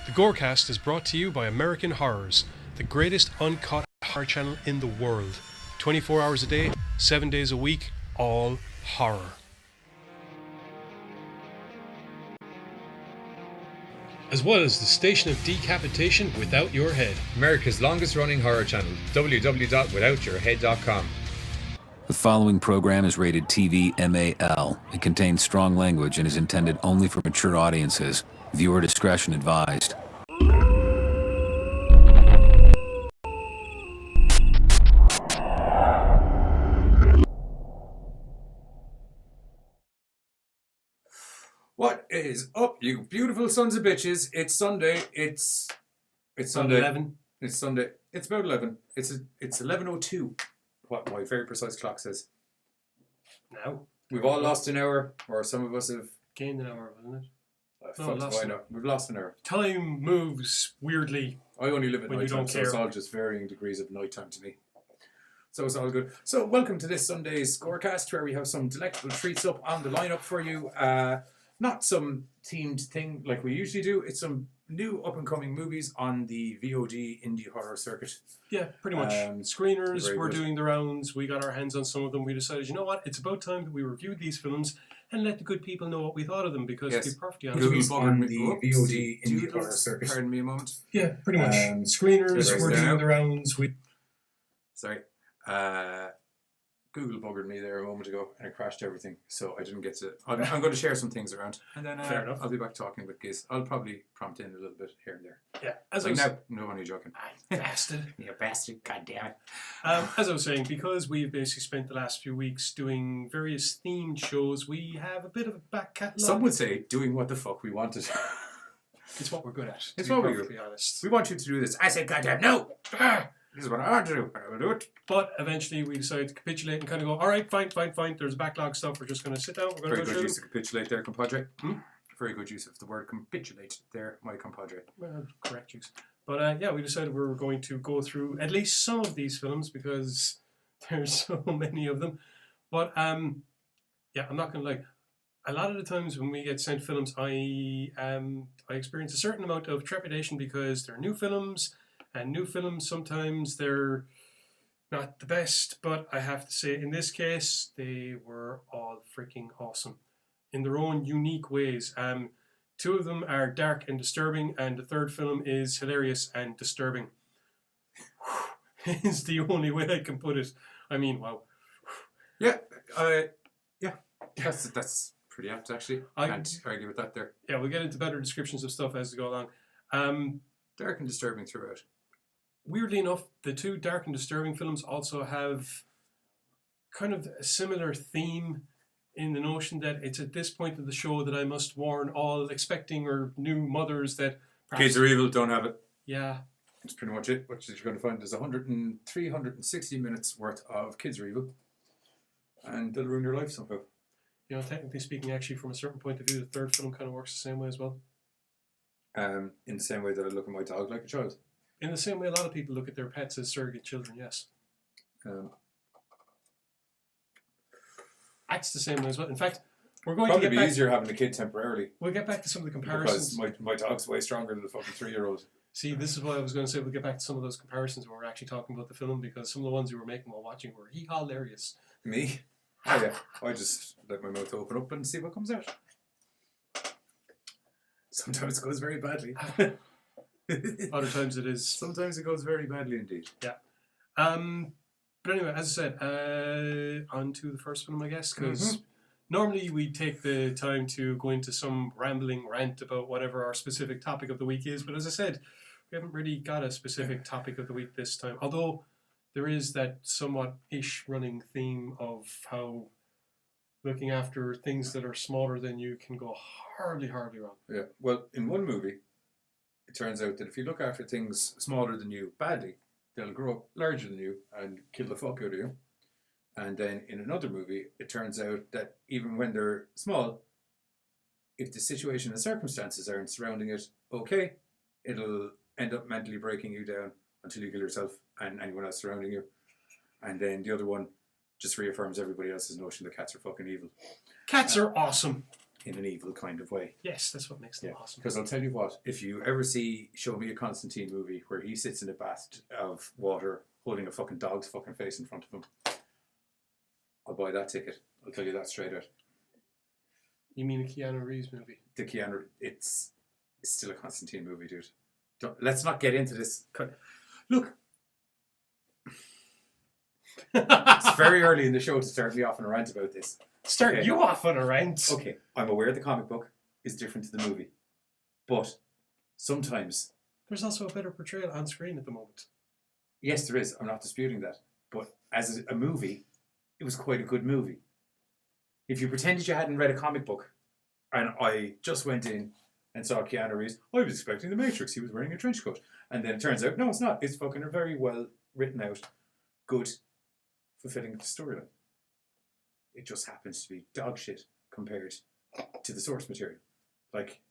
The Gorecast is brought to you by American Horrors, the greatest uncut horror channel in the world. 24 hours a day, 7 days a week, all horror. As well as the station of decapitation without your head. America's longest running horror channel, www.withoutyourhead.com. The following program is rated TV MAL. It contains strong language and is intended only for mature audiences. Viewer discretion advised. What is up, you beautiful sons of bitches? It's Sunday. It's Sunday. 11. It's Sunday. It's about 11. It's 11:02. What my very precise clock says. Now? We've all lost an hour, or some of us have. Gained an hour, wasn't it? We've lost an hour. Time moves weirdly. I only live at when night you don't time, so care. it's all just varying degrees of nighttime to me. So it's all good. So welcome to this Sunday's Scorecast, where we have some delectable treats up on the lineup for you. Not some themed thing like we usually do. It's some new up-and-coming movies on the VOD indie horror circuit. Yeah, pretty much. Screeners very were good. doing the rounds. We got our hands on some of them. We decided, you know what? It's about time that we reviewed these films and let the good people know what we thought of them. Because to be perfectly honest, Movies on the Whoops. VOD indie horror circuit. Pardon me a moment. Yeah, pretty much. Screeners right were there. doing the rounds. Sorry. Google buggered me there a moment ago and it crashed everything, so I didn't get to. I'm going to share some things around, and then Fair enough. I'll be back talking with Giz. I'll probably prompt in a little bit here and there. Yeah, as Like I was, no, only joking. bastard. You bastard! God damn it! As I was saying, because we've basically spent the last few weeks doing various themed shows, we have a bit of a back catalogue. Some would say doing what the fuck we wanted. It's what we're good at. It's to what be we're perfectly honest. We want you to do this. I said, goddamn no! This is what I want to do. I will do it. But eventually we decided to capitulate and kind of go, all right, fine. There's a backlog stuff. We're just going to sit down. We're going to Very go good through use of capitulate there, compadre. Hmm? Very good use of the word capitulate there, my compadre. Well, correct use. But yeah, we decided we were going to go through at least some of these films because there's so many of them. But yeah, I'm not going to lie. A lot of the times when we get sent films, I experience a certain amount of trepidation because they're new films, and new films sometimes they're not the best. But I have to say, in this case, they were all freaking awesome in their own unique ways. Two of them are dark and disturbing, and the third film is hilarious and disturbing. Is the only way I can put it. I mean, wow. Yeah, that's pretty apt actually. I can't argue with that there. Yeah, we'll get into better descriptions of stuff as we go along. Dark and disturbing throughout. Weirdly enough, the two dark and disturbing films also have kind of a similar theme in the notion that it's at this point of the show that I must warn all expecting or new mothers that Kids are evil, don't have it. Yeah. That's pretty much it. What you're going to find is 360 minutes worth of Kids Are Evil. And they'll ruin your life somehow. You know, technically speaking, actually, from a certain point of view, the third film kind of works the same way as well. In the same way that I look at my dog like a child. In the same way a lot of people look at their pets as surrogate children, yes. Acts the same way as well. In fact, we're going probably to get be back... easier having a kid temporarily. We'll get back to some of the comparisons. Because my dog's way stronger than a fucking 3-year-old. See, this is what I was going to say. We'll get back to some of those comparisons when we're actually talking about the film, because some of the ones you were making while watching were hilarious. Me? Oh yeah. I just let my mouth open up and see what comes out. Sometimes it goes very badly. Other times it is. Sometimes it goes very badly indeed. Yeah. But anyway, as I said, on to the first film, I guess, because normally we take the time to go into some rambling rant about whatever our specific topic of the week is. But as I said, we haven't really got a specific topic of the week this time. Although there is that somewhat-ish running theme of how looking after things that are smaller than you can go horribly, horribly wrong. Yeah. Well, in one movie, it turns out that if you look after things smaller than you badly, they'll grow up larger than you and kill the fuck out of you. And then in another movie, it turns out that even when they're small, if the situation and circumstances aren't surrounding it okay, it'll end up mentally breaking you down until you kill yourself and anyone else surrounding you. And then the other one just reaffirms everybody else's notion that cats are fucking evil. Cats are awesome. in an evil kind of way. Yes, that's what makes them awesome. Because I'll tell you what, if you ever show me a Constantine movie where he sits in a bath of water holding a fucking dog's fucking face in front of him, I'll buy that ticket. I'll tell you that straight out. You mean a Keanu Reeves movie? The Keanu, it's still a Constantine movie, dude. Let's not get into this. Look, it's very early in the show to start me off on a rant about this. Start you off on a rant. Okay, I'm aware the comic book is different to the movie, but sometimes there's also a better portrayal on screen at the moment. Yes, there is. I'm not disputing that. But as a movie, it was quite a good movie. If you pretended you hadn't read a comic book, and I just went in and saw Keanu Reeves, I was expecting The Matrix. He was wearing a trench coat. And then it turns out, no, it's not. It's fucking a very well written out, good, fulfilling the storyline. It just happens to be dog shit compared to the source material. Like,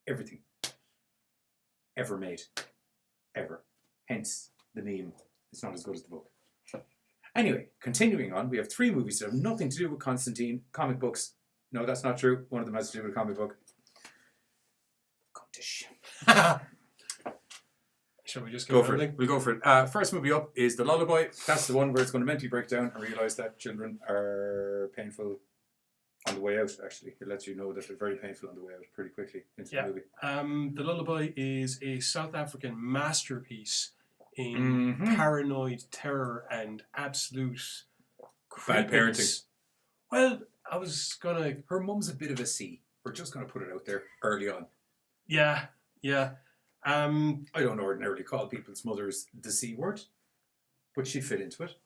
everything ever made. Ever. Hence, the meme, it's not as good as the book. Anyway, continuing on, we have 3 movies that have nothing to do with Constantine, comic books. No, that's not true. One of them has to do with a comic book. Come to shit. Shall we just go for it? We'll go for it. First movie up is The Lullaby. That's the one where it's going to mentally break down and realise that children are painful on the way out, actually. It lets you know that they're very painful on the way out pretty quickly into the movie. The Lullaby is a South African masterpiece in paranoid terror and absolute bad parenting. Well, I was gonna... Her mum's a bit of a C. We're just going to put it out there early on. Yeah. I don't ordinarily call people's mothers the C word, but she fit into it.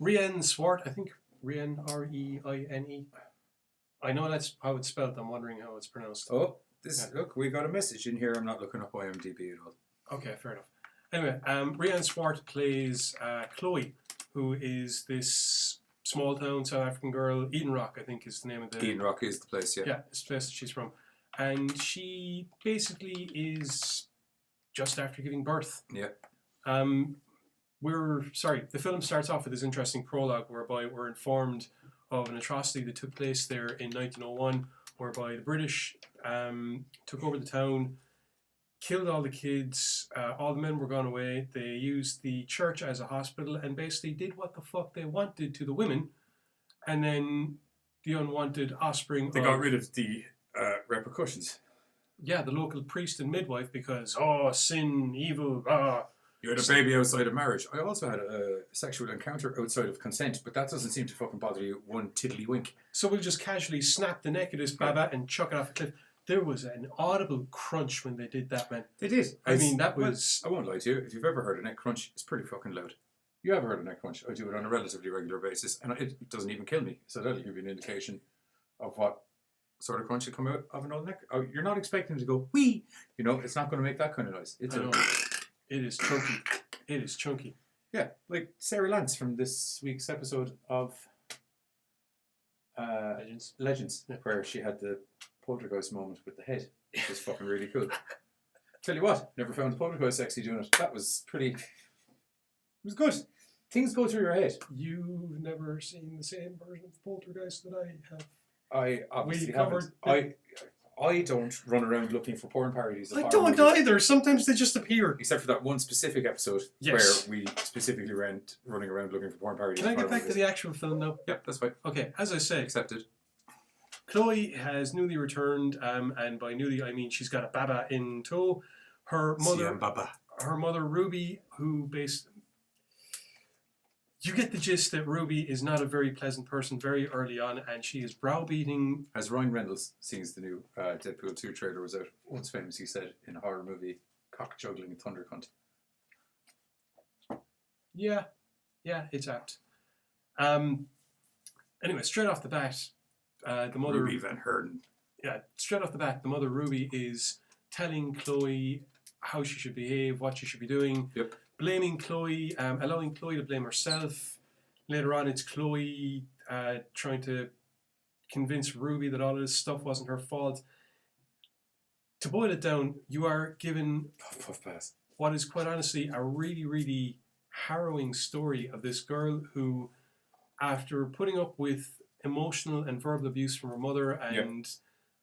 Reine Swart, I think. Reine, R-E-I-N-E. I know that's how it's spelled. I'm wondering how it's pronounced. Oh, look, we got a message in here. I'm not looking up IMDb at all. Okay, fair enough. Anyway, Reine Swart plays Chloe, who is this small town South African girl. Eden Rock, I think, is the name of the... Eden Rock is the place, yeah. Yeah, it's the place that she's from. And she basically is just after giving birth. Yeah. The film starts off with this interesting prologue whereby we're informed of an atrocity that took place there in 1901, whereby the British took over the town, killed all the kids, all the men were gone away, they used the church as a hospital and basically did what the fuck they wanted to the women, and then the unwanted offspring They got rid of the repercussions. Yeah, the local priest and midwife because, sin, evil, You had a baby outside of marriage. I also had a sexual encounter outside of consent, but that doesn't seem to fucking bother you one tiddlywink. So we'll just casually snap the neck of this baba and chuck it off a cliff. There was an audible crunch when they did that, man. They did. I mean, that was... I won't lie to you. If you've ever heard a neck crunch, it's pretty fucking loud. You have heard a neck crunch. I do it on a relatively regular basis, and it doesn't even kill me. So that'll give you an indication of what sort of crunch will come out of an old neck. Oh, you're not expecting to go, wee! You know, it's not going to make that kind of noise. It is chunky. It is chunky. Yeah, like Sarah Lance from this week's episode of Legends, where she had the poltergeist moment with the head, which was fucking really cool. Tell you what, never found the poltergeist sexy doing it. That was pretty... It was good. Things go through your head. You've never seen the same version of Poltergeist that I have. I obviously haven't. I don't run around looking for porn parodies. I don't either. Sometimes they just appear. Except for that one specific episode where we specifically went running around looking for porn parodies. Can I get back to the actual film now? Yep, that's fine. Okay, as I say, accepted. Chloe has newly returned, and by newly I mean she's got a baba in tow. Her mother Ruby, who you get the gist that Ruby is not a very pleasant person very early on, and she is browbeating... As Ryan Reynolds sings the new Deadpool 2 trailer was out, once famously said in a horror movie, cock-juggling thunder cunt. Yeah, it's apt. Anyway, straight off the bat, the mother... Ruby Van Herden. Yeah, straight off the bat, the mother Ruby is telling Chloe how she should behave, what she should be doing. Yep. Blaming Chloe, allowing Chloe to blame herself. Later on, it's Chloe trying to convince Ruby that all of this stuff wasn't her fault. To boil it down, you are given what is quite honestly a really, really harrowing story of this girl who, after putting up with emotional and verbal abuse from her mother, and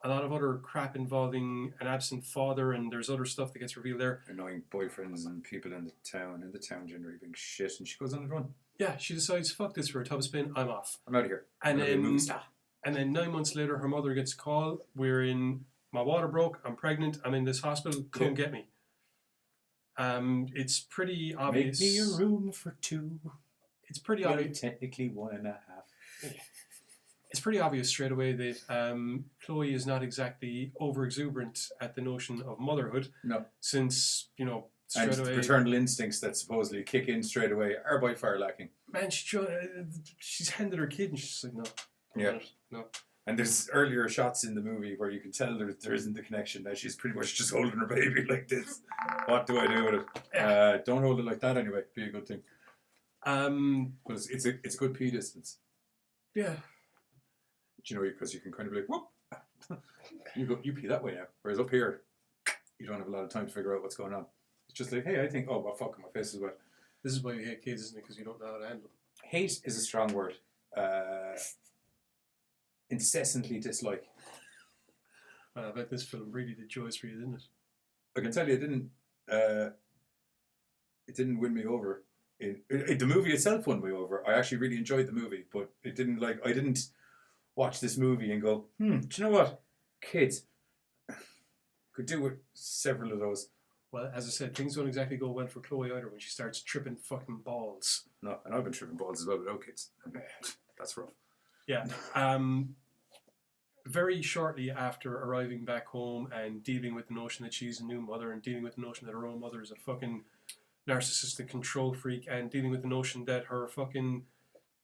a lot of other crap involving an absent father, and there's other stuff that gets revealed there. Annoying boyfriends and people in the town generally being shit, and she goes on the run. Yeah, she decides, fuck this for a tub spin, I'm off. I'm out of here. And then 9 months later, her mother gets a call, my water broke, I'm pregnant, I'm in this hospital, come get me. It's pretty obvious. Make me a room for two. It's pretty obvious. Technically 1.5. It's pretty obvious straight away that Chloe is not exactly over-exuberant at the notion of motherhood. No. Since, straight and away... paternal instincts that supposedly kick in straight away are by far lacking. Man, she's handed her kid and she's like, no. Yeah. No. And there's earlier shots in the movie where you can tell there isn't the connection. Now she's pretty much just holding her baby like this. What do I do with it? Yeah. Don't hold it like that anyway. Be a good thing. But it's a good pee distance. Yeah. Because you can kind of be like, whoop. You pee that way now. Whereas up here, you don't have a lot of time to figure out what's going on. It's just like, hey, I think, well, fuck, my face is wet. This is why you hate kids, isn't it? Because you don't know how to handle them. Hate is a strong word. Incessantly dislike. I bet this film really did joys for you, didn't it? I can tell you, it didn't win me over. The movie itself won me over. I actually really enjoyed the movie, but I didn't watch this movie and go, do you know what? Kids could do with several of those. Well, as I said, things don't exactly go well for Chloe either when she starts tripping fucking balls. No, and I've been tripping balls as well without kids. That's rough. Yeah. Very shortly after arriving back home and dealing with the notion that she's a new mother and dealing with the notion that her own mother is a fucking narcissistic control freak and dealing with the notion that her fucking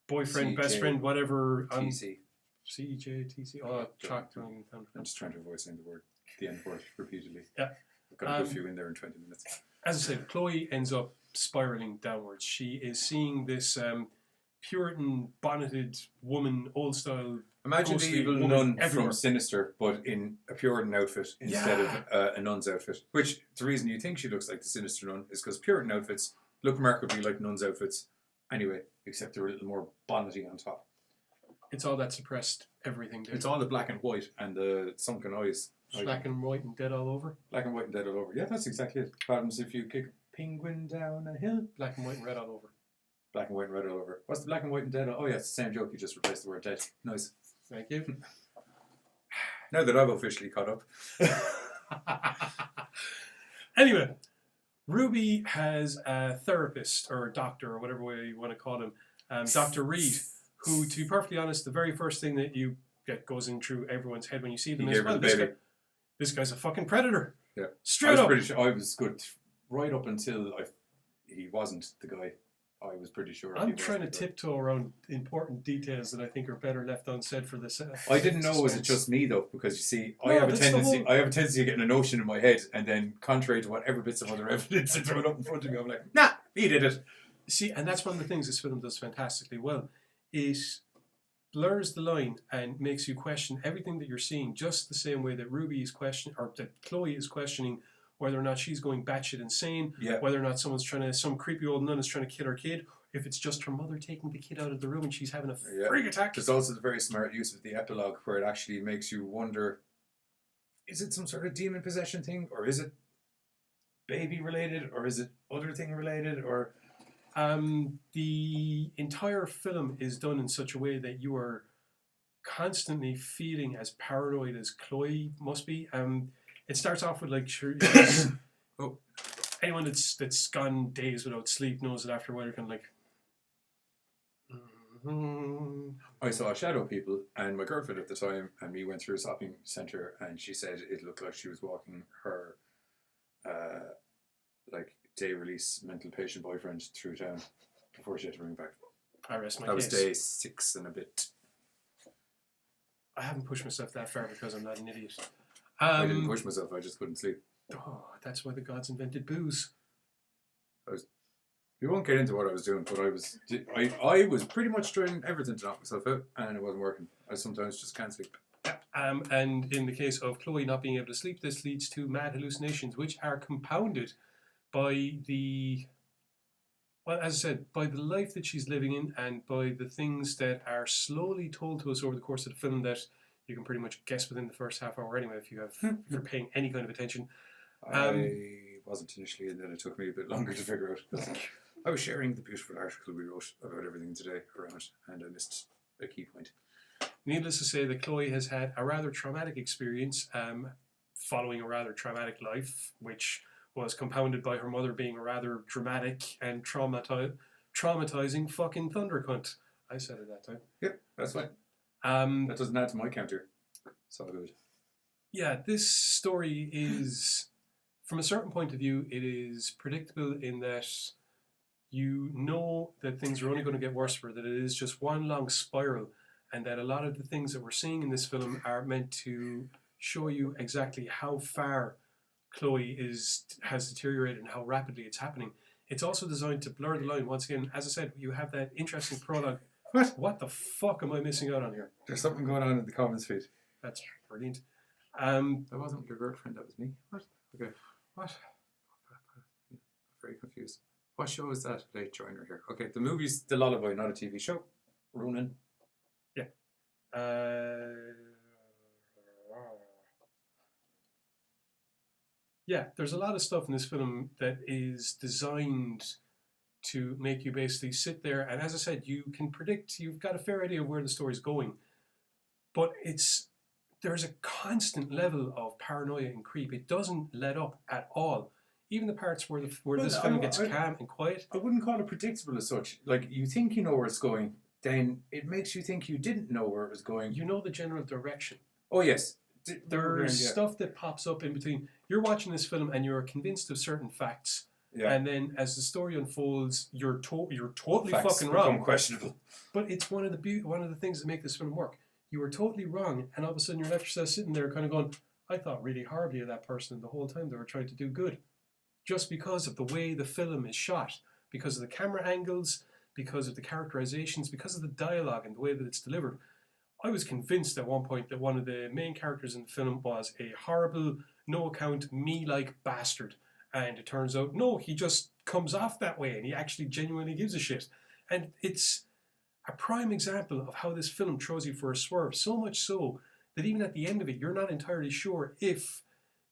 boyfriend, best friend, whatever... TC. CJ, oh, tracked. I'm just trying to avoid saying the N word repeatedly. Yeah. I've got a good few in there in 20 minutes. As I said, Chloe ends up spiraling downwards. She is seeing this Puritan, bonneted woman, old style. Imagine the evil nun from Sinister, but in a Puritan outfit instead of a nun's outfit. Which, the reason you think she looks like the Sinister nun is because Puritan outfits look remarkably like nuns' outfits anyway, except they're a little more bonnety on top. It's all that suppressed everything. It's all the black and white and the sunken eyes. Black and white and dead all over? Black and white and dead all over. Yeah, that's exactly it. What happens if you kick a penguin down a hill? Black and white and red all over. Black and white and red all over. What's the black and white and dead? Oh yeah, it's the same joke. You just replaced the word dead. Nice. Thank you. Now that I've officially caught up. Anyway, Ruby has a therapist or a doctor or whatever way you want to call him, Dr. Reed, who, to be perfectly honest, the very first thing that you get goes in through everyone's head when you see them is, well, this guy's a fucking predator. Yeah. Straight up. Pretty sure I was good right up until he wasn't the guy. I was pretty sure. I'm trying to tiptoe around important details that I think are better left unsaid for this. I didn't know was it just me though, because you see, I have a tendency of getting a notion in my head, and then contrary to whatever bits of other evidence are thrown up in front of me, I'm like, nah, he did it. See, and that's one of the things this film does fantastically well. It blurs the line and makes you question everything that you're seeing, just the same way that Ruby is questioning, or that Chloe is questioning whether or not she's going batshit insane, whether or not some creepy old nun is trying to kill her kid, if it's just her mother taking the kid out of the room and she's having a freak attack. There's also the very smart use of the epilogue where it actually makes you wonder, is it some sort of demon possession thing, or is it baby related, or is it other thing related, or... The entire film is done in such a way that you are constantly feeling as paranoid as Chloe must be. It starts off with anyone that's gone days without sleep knows that after a while you're kind of like. I saw Shadow People, and my girlfriend at the time and me went through a shopping centre, and she said it looked like she was walking her day release mental patient boyfriend through town before she had to bring him back. I rest my case. That was day 6 and a bit. I haven't pushed myself that far because I'm not an idiot. I didn't push myself, I just couldn't sleep. Oh, that's why the gods invented booze. We won't get into what I was doing, but I was pretty much trying everything to knock myself out, and it wasn't working. I sometimes just can't sleep. And in the case of Chloe not being able to sleep, this leads to mad hallucinations, which are compounded by the Well, as I said, by the life that she's living in and by the things that are slowly told to us over the course of the film that you can pretty much guess within the first half hour anyway if you're paying any kind of attention. I wasn't initially, and then it took me a bit longer to figure out. 'Cause I was sharing the beautiful article we wrote about everything today around it, and I missed a key point. Needless to say that Chloe has had a rather traumatic experience following a rather traumatic life, which was compounded by her mother being a rather dramatic and traumatizing fucking thunder cunt. I said it that time. Yep, that's fine. That doesn't add to my counter. It's all good. Yeah, this story is, from a certain point of view, it is predictable in that you know that things are only going to get worse for her, that it is just one long spiral, and that a lot of the things that we're seeing in this film are meant to show you exactly how far Chloe has deteriorated and how rapidly it's happening. It's also designed to blur the line. Once again, as I said, you have that interesting prologue. What the fuck am I missing out on here? There's something going on in the comments feed. That's brilliant. That wasn't your girlfriend, that was me. What? Okay. What? I'm very confused. What show is that? Late joiner here. Okay, the movie's The Lullaby, not a TV show. Ronan. Yeah. Yeah, there's a lot of stuff in this film that is designed to make you basically sit there, and as I said, you can predict, you've got a fair idea of where the story's going, but there's a constant level of paranoia and creep. It doesn't let up at all. Even the parts where this film gets calm and quiet. I wouldn't call it predictable as such. Like, you think you know where it's going, then it makes you think you didn't know where it was going. You know the general direction. Oh, yes. There's stuff that pops up in between. You're watching this film and you're convinced of certain facts. Yeah. And then as the story unfolds, you're totally Facts fucking wrong. become questionable. But it's one of the things that make this film work. You were totally wrong, and all of a sudden you left yourself sitting there kind of going, I thought really horribly of that person the whole time they were trying to do good. Just because of the way the film is shot, because of the camera angles, because of the characterizations, because of the dialogue and the way that it's delivered. I was convinced at one point that one of the main characters in the film was a horrible, no-account, me-like bastard. And it turns out, no, he just comes off that way and he actually genuinely gives a shit. And it's a prime example of how this film throws you for a swerve, so much so that even at the end of it, you're not entirely sure if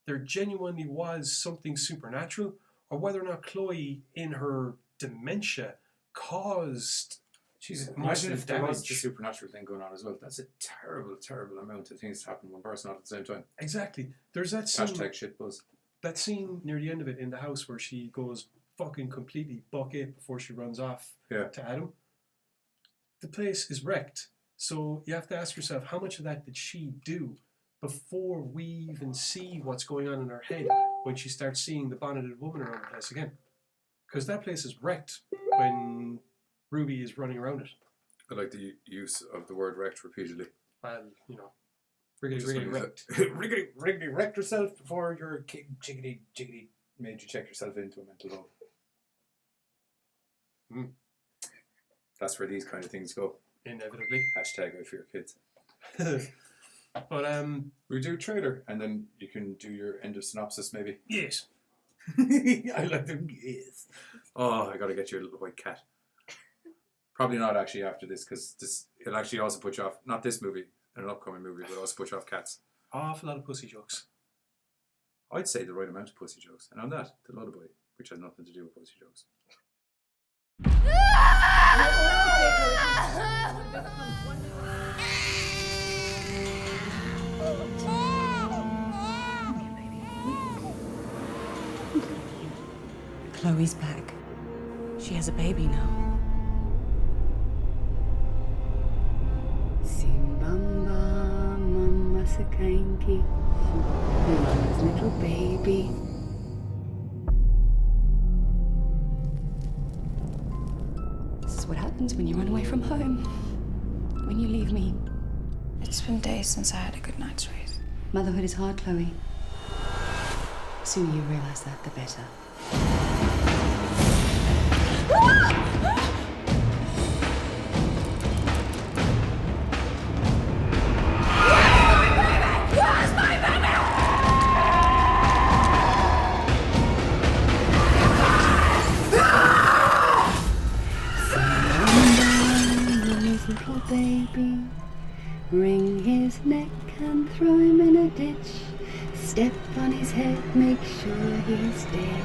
there genuinely was something supernatural or whether or not Chloe, in her dementia, caused... Jesus, imagine if there was the supernatural thing going on as well. That's a terrible, terrible amount of things to happen to one person at the same time. Exactly. There's that scene... #shitbuzz. That scene near the end of it in the house where she goes fucking completely bucket before she runs off to Adam. The place is wrecked. So you have to ask yourself, how much of that did she do before we even see what's going on in her head when she starts seeing the bonneted woman around the place again? Because that place is wrecked when Ruby is running around it. I like the use of the word wrecked repeatedly. Well, you know, riggedy wrecked. Riggedy wrecked yourself before your jiggity made you check yourself into a mental home. That's where these kind of things go. Inevitably. Hashtag out for your kids. But we do trailer, and then you can do your end of synopsis maybe. Yes. I like them. Yes. Oh, I gotta get you a little white cat. Probably not actually after this, because it'll actually also put you off. Not this movie, an upcoming movie, but also put you off cats. Awful lot of pussy jokes. I'd say the right amount of pussy jokes, and on that, the Lullaby, which has nothing to do with pussy jokes. Chloe's back. She has a baby now. Simbamba, mama sakainki, mama's little baby. This is what happens when you run away from home. When you leave me. It's been days since I had a good night's rest. Motherhood is hard, Chloe. The sooner you realize that, the better. little baby. Wring his neck and throw him in a ditch. Step on his head, make sure he's dead.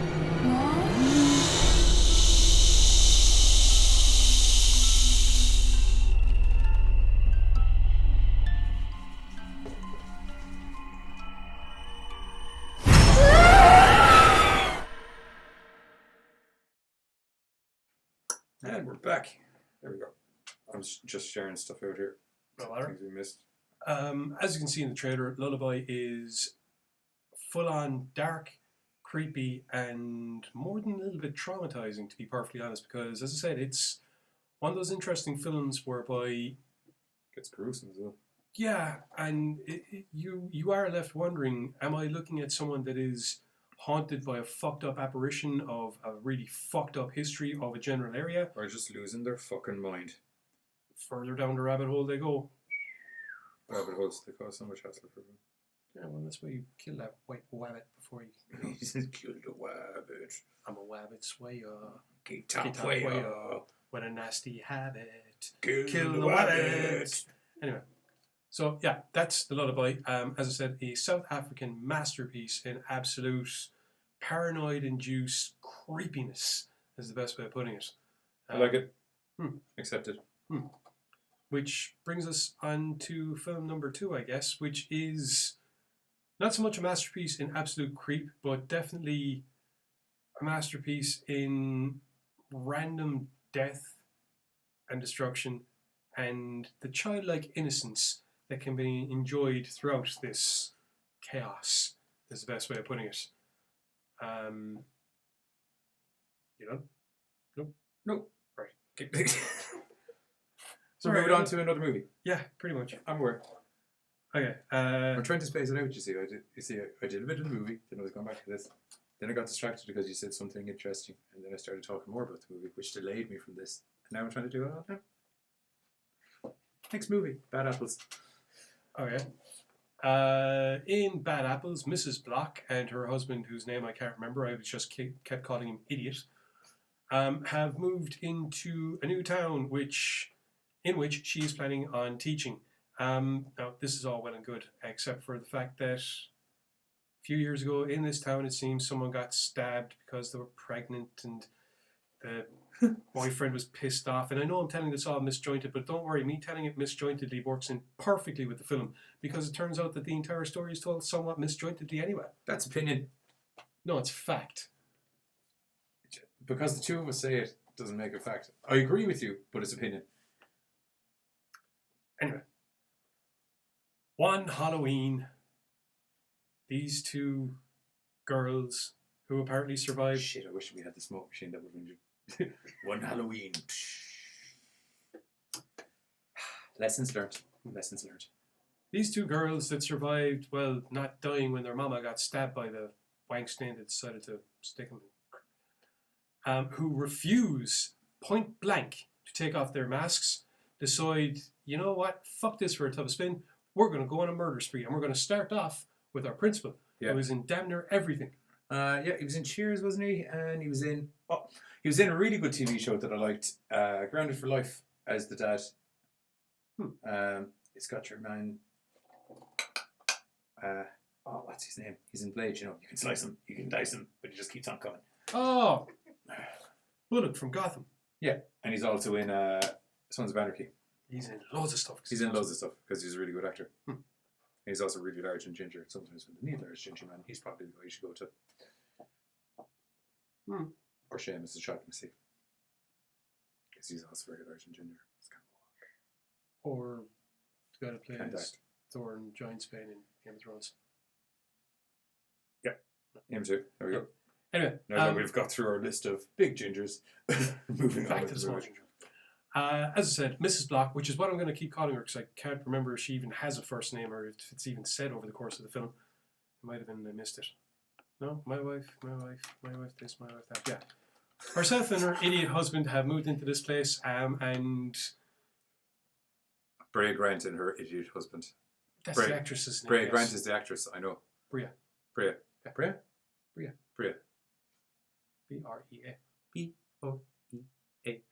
And we're back. There we go. I'm just sharing stuff out here. No matter. Things we missed. As you can see in the trailer, Lullaby is full on dark, creepy, and more than a little bit traumatizing, to be perfectly honest, because, as I said, it's one of those interesting films whereby, Gets gruesome as well. yeah, and you are left wondering, am I looking at someone that is haunted by a fucked up apparition of a really fucked up history of a general area? Or just losing their fucking mind. Further down the rabbit hole they go. Rabbit holes, they cause so much hassle for them. Yeah, well, that's why you kill that white wabbit before you... He said, kill the wabbit. I'm a wabbit swayer. Get Get top up way way up. What a nasty habit. Kill the wabbit. Anyway, so yeah, that's the Lullaby. As I said, a South African masterpiece in absolute paranoid-induced creepiness is the best way of putting it. I like it. Hmm. Accepted. Which brings us on to film number 2, I guess, which is not so much a masterpiece in absolute creep, but definitely a masterpiece in random death and destruction and the childlike innocence that can be enjoyed throughout this chaos, is the best way of putting it. You know? Nope. Nope. Right. So Alright, moving on to another movie. Yeah, pretty much. I'm aware. Okay. I'm trying to space it out, you see. I did a bit of the movie, then I was going back to this. Then I got distracted because you said something interesting, and then I started talking more about the movie, which delayed me from this. And now I'm trying to do it all now. Next movie, Bad Apples. Okay. In Bad Apples, Mrs. Block and her husband, whose name I can't remember, I was just kept calling him Idiot, have moved into a new town in which she is planning on teaching. Now, this is all well and good, except for the fact that a few years ago in this town, it seems someone got stabbed because they were pregnant and the boyfriend was pissed off. And I know I'm telling this all misjointed, but don't worry, me telling it misjointedly works in perfectly with the film, because it turns out that the entire story is told somewhat misjointedly anyway. That's opinion. No, it's fact. Because the two of us say it doesn't make it fact. I agree with you, but it's opinion. Anyway, one Halloween, these two girls who apparently survived... Shit, I wish we had the smoke machine that would have One Halloween. Lessons learned. Lessons learned. These two girls that survived, well, not dying when their mama got stabbed by the wank stain that decided to stick them, who refuse, point blank, to take off their masks, decide, you know what, fuck this for a tub of spin, we're going to go on a murder spree, and we're going to start off with our principal, who was in damn near everything. Yeah, he was in Cheers, wasn't he? And he was in a really good TV show that I liked, Grounded for Life, as the dad. It's got your man. What's his name? He's in Blade. You know, you can slice him, you can dice him, but he just keeps on coming. Oh, Bullock from Gotham. Yeah, and he's also in Sons of Anarchy. He's in loads of stuff. He's in loads of stuff because he's a really good actor. And he's also really large and ginger. Sometimes when they need a large ginger man, he's probably the guy you should go to. Or Seamus is shocking to see. Because he's also very large and ginger. It's kind of Or the guy that Can't plays act. Thor and Giant Spain in Game of Thrones. him too. There we go. Anyway, Now that we've got through our list of big gingers, moving on back with to the the small movie. ginger. As I said, Mrs. Block, which is what I'm going to keep calling her because I can't remember if she even has a first name or if it's even said over the course of the film. It might have been I missed it. No, my wife this, my wife that. Yeah. Herself and her idiot husband have moved into this place, and Brea Grant and her idiot husband. that's Brea- the actress's name. Brea yes. Grant is the actress, I know. Brea. Brea. Yeah. Brea? Brea. Brea. B-R-E-A. B-O-E-A.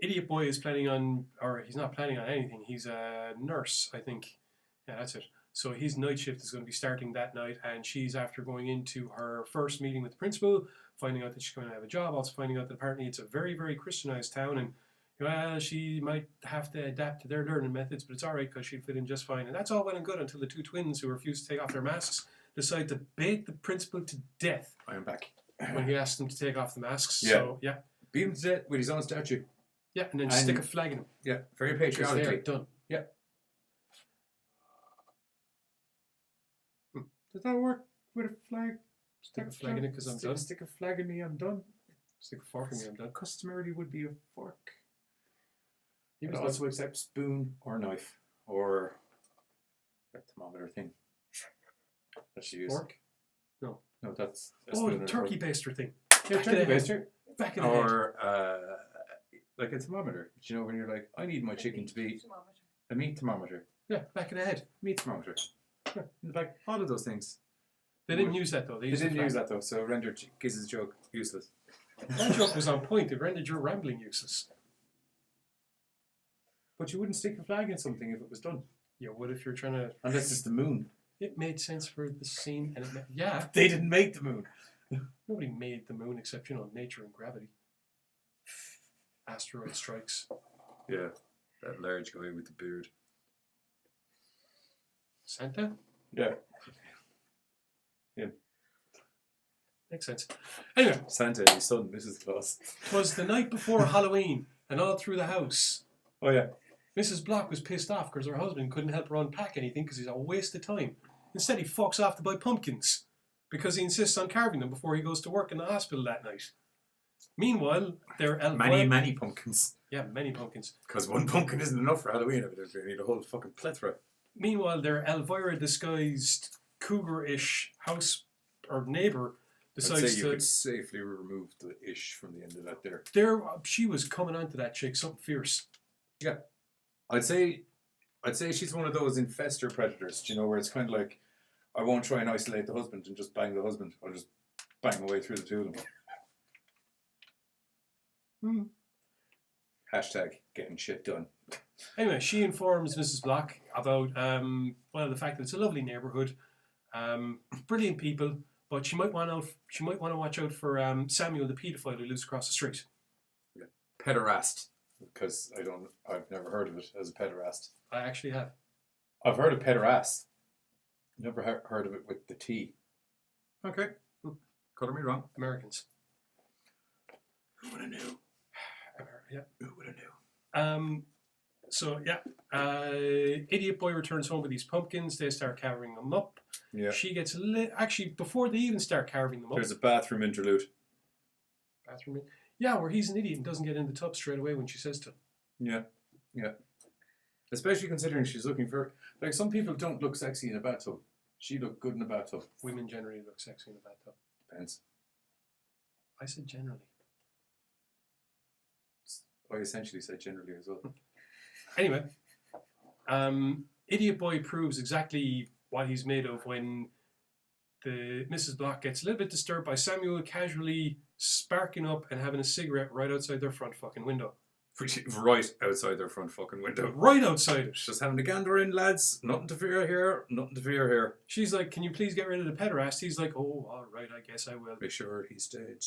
Idiot Boy is planning on, or he's not planning on anything. He's a nurse, I think. Yeah, that's it. So his night shift is going to be starting that night, and she's after going into her first meeting with the principal, finding out that she's going to have a job, also finding out that apparently it's a very, very Christianized town, and well, she might have to adapt to their learning methods, but it's all right because she'll fit in just fine. And that's all well and good until the two twins who refuse to take off their masks decide to bait the principal to death. I am back. When he asks them to take off the masks. Yeah. So, yeah. Beat him to death with his own statue. Yeah, and then And- stick a flag in him. Yeah, very Because they're patriotic. done. Yeah. Does that work with a flag? Stick a flag in it because I'm done. Stick a flag in me, I'm done. Stick a fork in me, I'm done. Customarily would be a fork. He It was also accepts spoon or knife or a thermometer thing. That she used. fork. No. No, that's a Oh, spoon the and a turkey fork. baster thing. Yeah, Back turkey of the head. baster. Back in the head. Or like a thermometer. Do you know when you're like, I need my chicken to be a meat thermometer. Yeah, back of the head. Meat thermometer. Yeah, like all of those things. They didn't use that though. They used didn't the use flag. that though, so it rendered Giz's joke useless. That joke was on point. It rendered your rambling useless. But you wouldn't stick a flag in something if it was done. Yeah, what if you're trying to... Unless it's the moon. It made sense for the scene, and yeah, They didn't make the moon. nobody made the moon except, nature and gravity. Asteroid strikes. Yeah, that large guy with the beard. Santa? Yeah. Makes sense. Anyway, Santa and his son, Mrs. Claus. 'twas the night before Halloween, and all through the house, Oh yeah. Mrs. Block was pissed off because her husband couldn't help her unpack anything because he's a waste of time. Instead, he fucks off to buy pumpkins because he insists on carving them before he goes to work in the hospital that night. Meanwhile, their Many pumpkins. Yeah, many pumpkins. Because one pumpkin isn't enough for Halloween. They need a whole fucking plethora. Meanwhile, their Elvira disguised cougar-ish house or neighbour I'd decides say you to. could safely remove the ish from the end of that there. She was coming onto that chick, something fierce. Yeah. I'd say she's one of those infestor predators, do you know, where it's kind of like, I won't try and isolate the husband and just bang the husband. I'll just bang my way through the two of them. Hashtag getting shit done. Anyway, she informs Mrs. Block about the fact that it's a lovely neighbourhood, brilliant people, but she might want to watch out for Samuel the paedophile who lives across the street. Yeah. Pederast. Because I've never heard of it as a pederast. I actually have. I've heard of pederast. Never heard of it with the T. Okay. Color me wrong. Americans. Who would have knew? Yeah. Who would have knew? So yeah, Idiot Boy returns home with these pumpkins. They start carving them up. Yeah. She gets actually before they even start carving them up. There's a bathroom interlude. Bathroom. Yeah, where he's an idiot and doesn't get in the tub straight away when she says to. Yeah. Yeah. Especially considering she's looking for, like, some people don't look sexy in a bathtub. She looked good in a bathtub. Women generally look sexy in a bathtub. Depends. I said generally. I essentially said generally as well. Anyway, Idiot Boy proves exactly what he's made of when the Mrs. Block gets a little bit disturbed by Samuel casually sparking up and having a cigarette right outside their front fucking window. Right outside their front fucking window. Right outside it. Just having a gander in, lads. Nothing to fear here. Nothing to fear here. She's like, can you please get rid of the pederast? He's like, oh, all right, I guess I will. Make sure he stayed.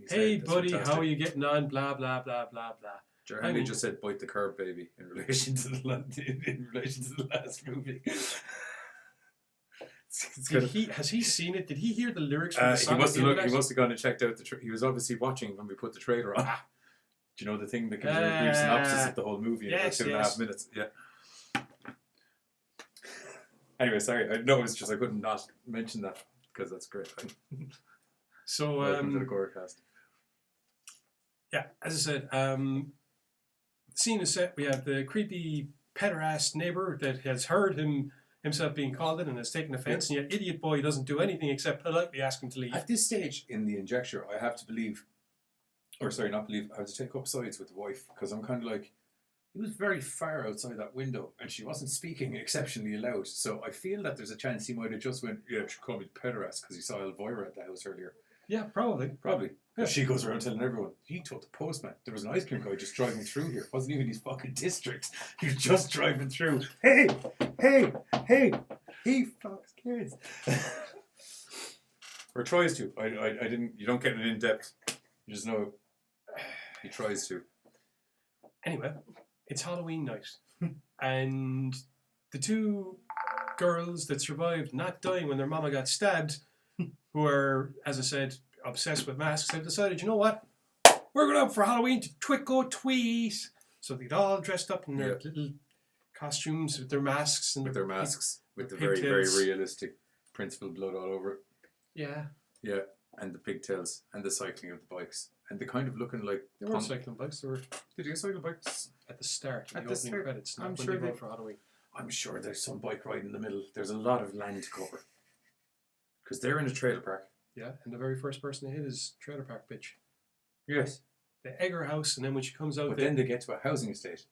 Hey, buddy, how are you getting on? Blah, blah, blah, blah, blah. Jeremy just said bite the curb, baby, in relation to the last movie. Has he seen it? Did he hear the lyrics from the song? He must have gone and checked out he was obviously watching when we put the trailer on. Do you know the thing that gives you a brief synopsis of the whole movie in about 2.5 minutes? Yeah. Anyway, sorry. It's just I couldn't not mention that because that's great. So, welcome to the Gorecast. Yeah, as I said, the scene is set. We have the creepy pederast neighbour that has heard himself being called in and has taken offence, and yet Idiot Boy doesn't do anything except politely ask him to leave. At this stage in the injecture, I have to believe, I have to take up sides with the wife because I'm kind of like, he was very far outside that window and she wasn't speaking exceptionally loud. So I feel that there's a chance he might have just went, yeah, she called me the pederast because he saw Elvira at the house earlier. Yeah, probably. Probably. She goes around telling everyone, he told the postman there was an ice cream guy just driving through here. Wasn't even his fucking district. He was just driving through. Hey, he fucks kids. Or tries to. I didn't. You don't get it in depth. You just know he tries to. Anyway, it's Halloween night, and the two girls that survived not dying when their mama got stabbed, who are, as I said, obsessed with masks, have decided, you know what? We're going out for Halloween to twit or tweet. So they'd all dressed up in their little costumes with their masks. And with their masks. With the pigtails. very, very realistic principal blood all over it. Yeah. Yeah. And the pigtails and the cycling of the bikes. And the kind of looking like... They weren't cycling bikes. They were Did you cycle bikes? at the start, At in the the opening start. credits. Not I'm when sure they go they- out for Halloween. I'm sure there's some bike ride in the middle. There's a lot of land to cover. Because they're in a trailer park. Yeah, and the very first person they hit is trailer park bitch. Yes. They egg her house, and then when she comes out, But then they get to a housing estate.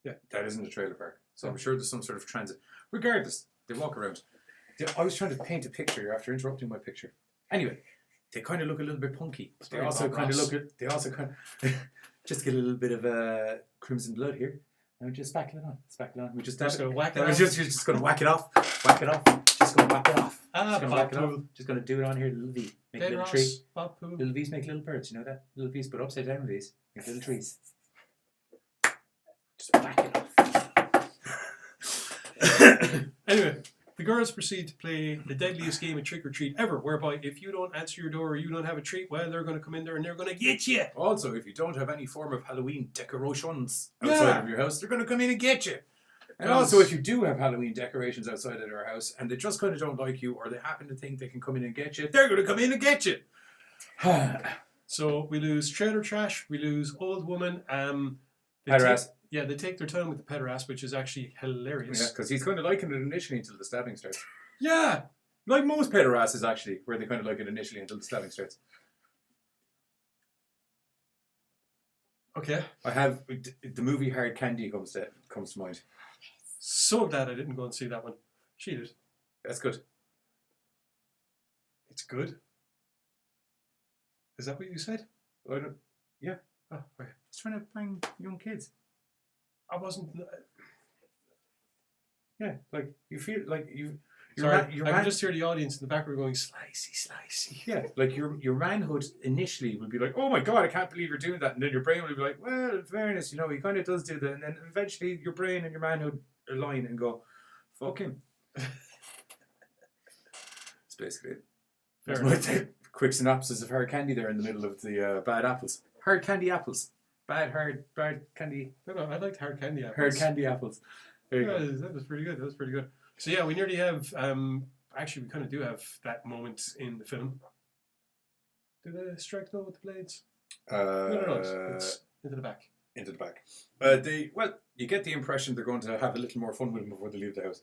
Yeah. That isn't a trailer park. So I'm sure there's some sort of transit. Regardless, they walk around. I was trying to paint a picture after interrupting my picture. Anyway, they kind of look a little bit punky. They very also Bob kind of Ross. look at. They also kind of just get a little bit of crimson blood here, and we just spackle it on. Spackle it on. We just Just gonna whack it We're off. just going to whack it off. Whack it off. Just going to whack it off. Ah, Just going to whack it off. Bob Just going to do it on here. Little V. Make a Dead little Ross, tree. Bob Poo. Little V's make little birds. You know that? Little V's, but upside down V's. Make little trees. Just whack it off. Anyway, the girls proceed to play the deadliest game of trick or treat ever, whereby if you don't answer your door or you don't have a treat, well, they're going to come in there and they're going to get you. Also, if you don't have any form of Halloween decorations outside of your house, they're going to come in and get you. And also, if you do have Halloween decorations outside of their house and they just kind of don't like you or they happen to think they can come in and get you, they're going to come in and get you. So we lose trailer trash, we lose old woman. They Pederast. they take their time with the pederast, which is actually hilarious. Yeah, because he's kind of liking it initially until the stabbing starts. Yeah. Like most pederasts, actually, where they kind of like it initially until the stabbing starts. Okay. I have the movie Hard Candy comes to mind. So glad I didn't go and see that one. Cheated. That's good. It's good. Is that what you said? I don't. Yeah, Oh, okay. he's trying to bang young kids. I wasn't. Yeah, like you feel like you. Sorry, I I can just hear the audience in the background going slicey, slicey. Yeah, like your manhood initially would be like, oh my god, I can't believe you're doing that, and then your brain would be like, well, in fairness, you know, he kind of does do that, and then eventually your brain and your manhood align and go, fuck him. That's basically it. Fair That's my enough. quick synopsis of Hard Candy there in the middle of the bad apples. Hard candy apples. Bad candy. No, I liked hard candy apples. Hard candy apples. There you Yeah, go. that was pretty good. That was pretty good. So yeah, we nearly have. Actually, we kind of do have that moment in the film. Do they strike though with the blades? No. It's into the back. Into the back. You get the impression they're going to have a little more fun with him before they leave the house.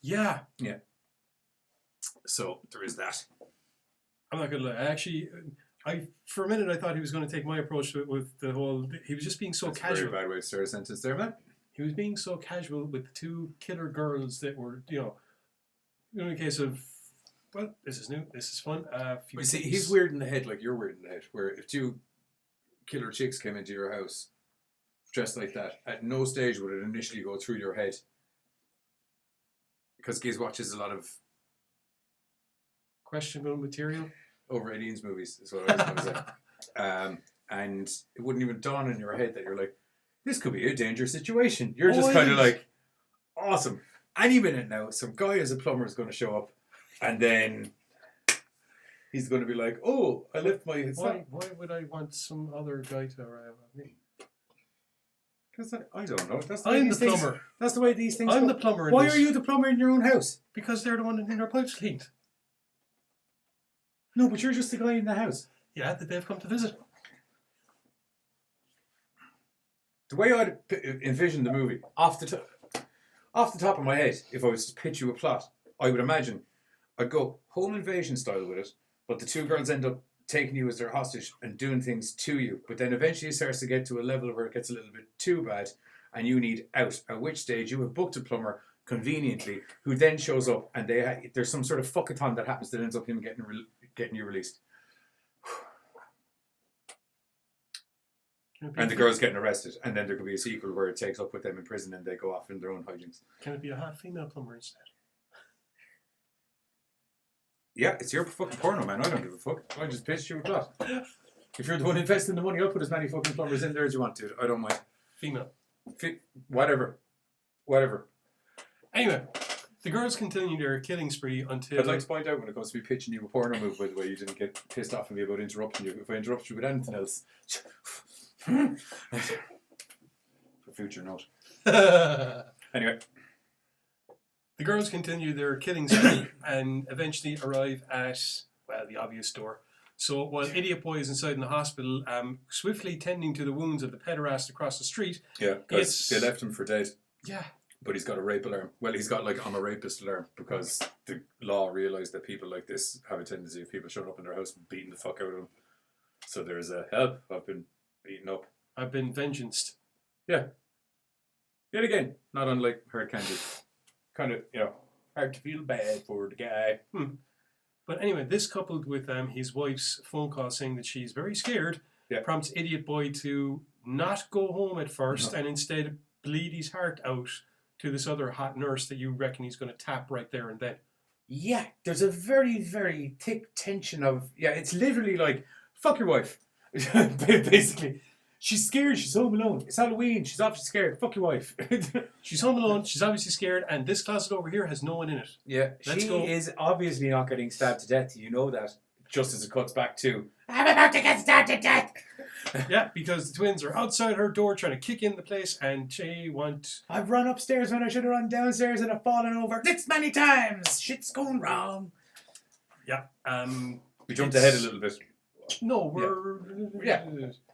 Yeah. Yeah. So there is that. I'm not gonna lie. For a minute I thought he was going to take my approach with the whole. He was just being so That's casual. a very bad way to start a sentence there, man. He was being so casual with the two killer girls that were, in a case of, well, this is new, this is fun. You see, he's weird in the head like you're weird in the head, where if two killer chicks came into your house dressed like that, at no stage would it initially go through your head. Because Giz watches a lot of questionable material. over 18s movies, is what I was going to say. And it wouldn't even dawn in your head that you're like, this could be a dangerous situation. You're just kind of like, awesome. Any minute now, some guy as a plumber is going to show up, and then he's going to be like, oh, I left my... Why would I want some other guy to arrive at me? Because I don't know. That's the I'm way the these things, plumber. That's the way these things I'm go. the plumber in Why this. are you the plumber in your own house? Because they're the one in their pipes cleaned. No, but you're just the guy in the house. Yeah, that they've come to visit. The way I'd envision the movie, off the top of my head, if I was to pitch you a plot, I would imagine I'd go home invasion style with it, but the two girls end up taking you as their hostage and doing things to you. But then eventually it starts to get to a level where it gets a little bit too bad and you need out, at which stage you have booked a plumber conveniently who then shows up and there's some sort of fuckathon that happens that ends up him getting you released. Can it be And a the girl's getting arrested, and then there could be a sequel where it takes up with them in prison and they go off in their own hijinks. Can it be a half female plumber instead? Yeah, it's your fucking porno, man. I don't give a fuck. I just pitched you a plot. If you're the one investing the money, I'll put as many fucking plumbers in there as you want to. I don't mind. Female. Whatever. Anyway, the girls continue their killing spree until... I'd like to point out when it comes to me pitching you a porno movie, by the way, you didn't get pissed off at me about interrupting you. If I interrupt you with anything else... For future note. Anyway. The girls continue their killing spree and eventually arrive at, well, the obvious door. So while Idiot Boy is inside in the hospital, swiftly tending to the wounds of the pederast across the street... Yeah, because they left him for dead. Yeah. But he's got a rape alarm. Well, he's got like I'm a rapist alarm because the law realised that people like this have a tendency of people showing up in their house and beating the fuck out of them. So there's a help. I've been beaten up. I've been vengeanced. Yeah. Yet again, not unlike Hard Candy. Kind of, hard to feel bad for the guy. But anyway, this coupled with his wife's phone call saying that she's very scared prompts Idiot Boy to not go home at first and instead bleed his heart out to this other hot nurse that you reckon he's going to tap right there and then. Yeah, there's a very, very thick tension of... Yeah, it's literally like, fuck your wife. Basically. She's scared, she's home alone. It's Halloween, she's obviously scared. Fuck your wife. She's home alone, she's obviously scared, and this closet over here has no one in it. Yeah, Let's she go. is obviously not getting stabbed to death. You know that. Just as it cuts back to, I'm about to get stabbed to death. Yeah, because the twins are outside her door trying to kick in the place, and she wants... I've run upstairs when I should have run downstairs and I've fallen over this many times. Shit's going wrong. Yeah. We jumped ahead a little bit. No, we're... Yeah.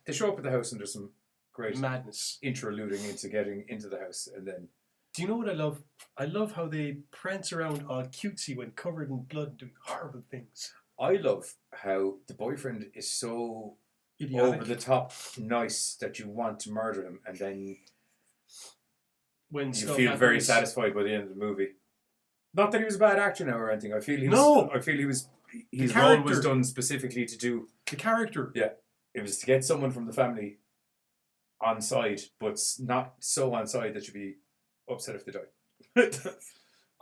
They show up at the house and there's some great madness interluding into getting into the house, and then... Do you know what I love? I love how they prance around all cutesy when covered in blood and doing horrible things. I love how the boyfriend is so Idiotic. over the top nice that you want to murder him, and then When you stuff feel very happens. satisfied by the end of the movie. Not that he was a bad actor now or anything. I feel he was. No! I feel he was. His The role was character. done specifically to do. The character. Yeah, it was to get someone from the family on side, but not so on side that you'd be upset if they died.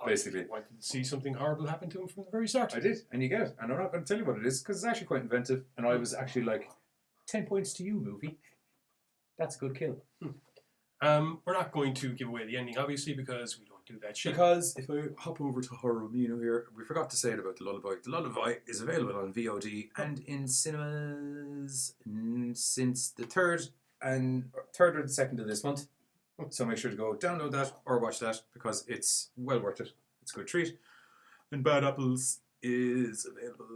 Basically. I wanted to see something horrible happen to him from the very start. I did, and you get it. And I'm not going to tell you what it is because it's actually quite inventive. And I was actually like, 10 points to you, movie. That's a good kill. We're not going to give away the ending, obviously, because we don't do that shit. Because if I hop over to Horror here, we forgot to say it about The Lullaby. The Lullaby is available on VOD and in cinemas since the 3rd or the 2nd of this month. So make sure to go download that or watch that because it's well worth it. It's a good treat. And Bad Apples is available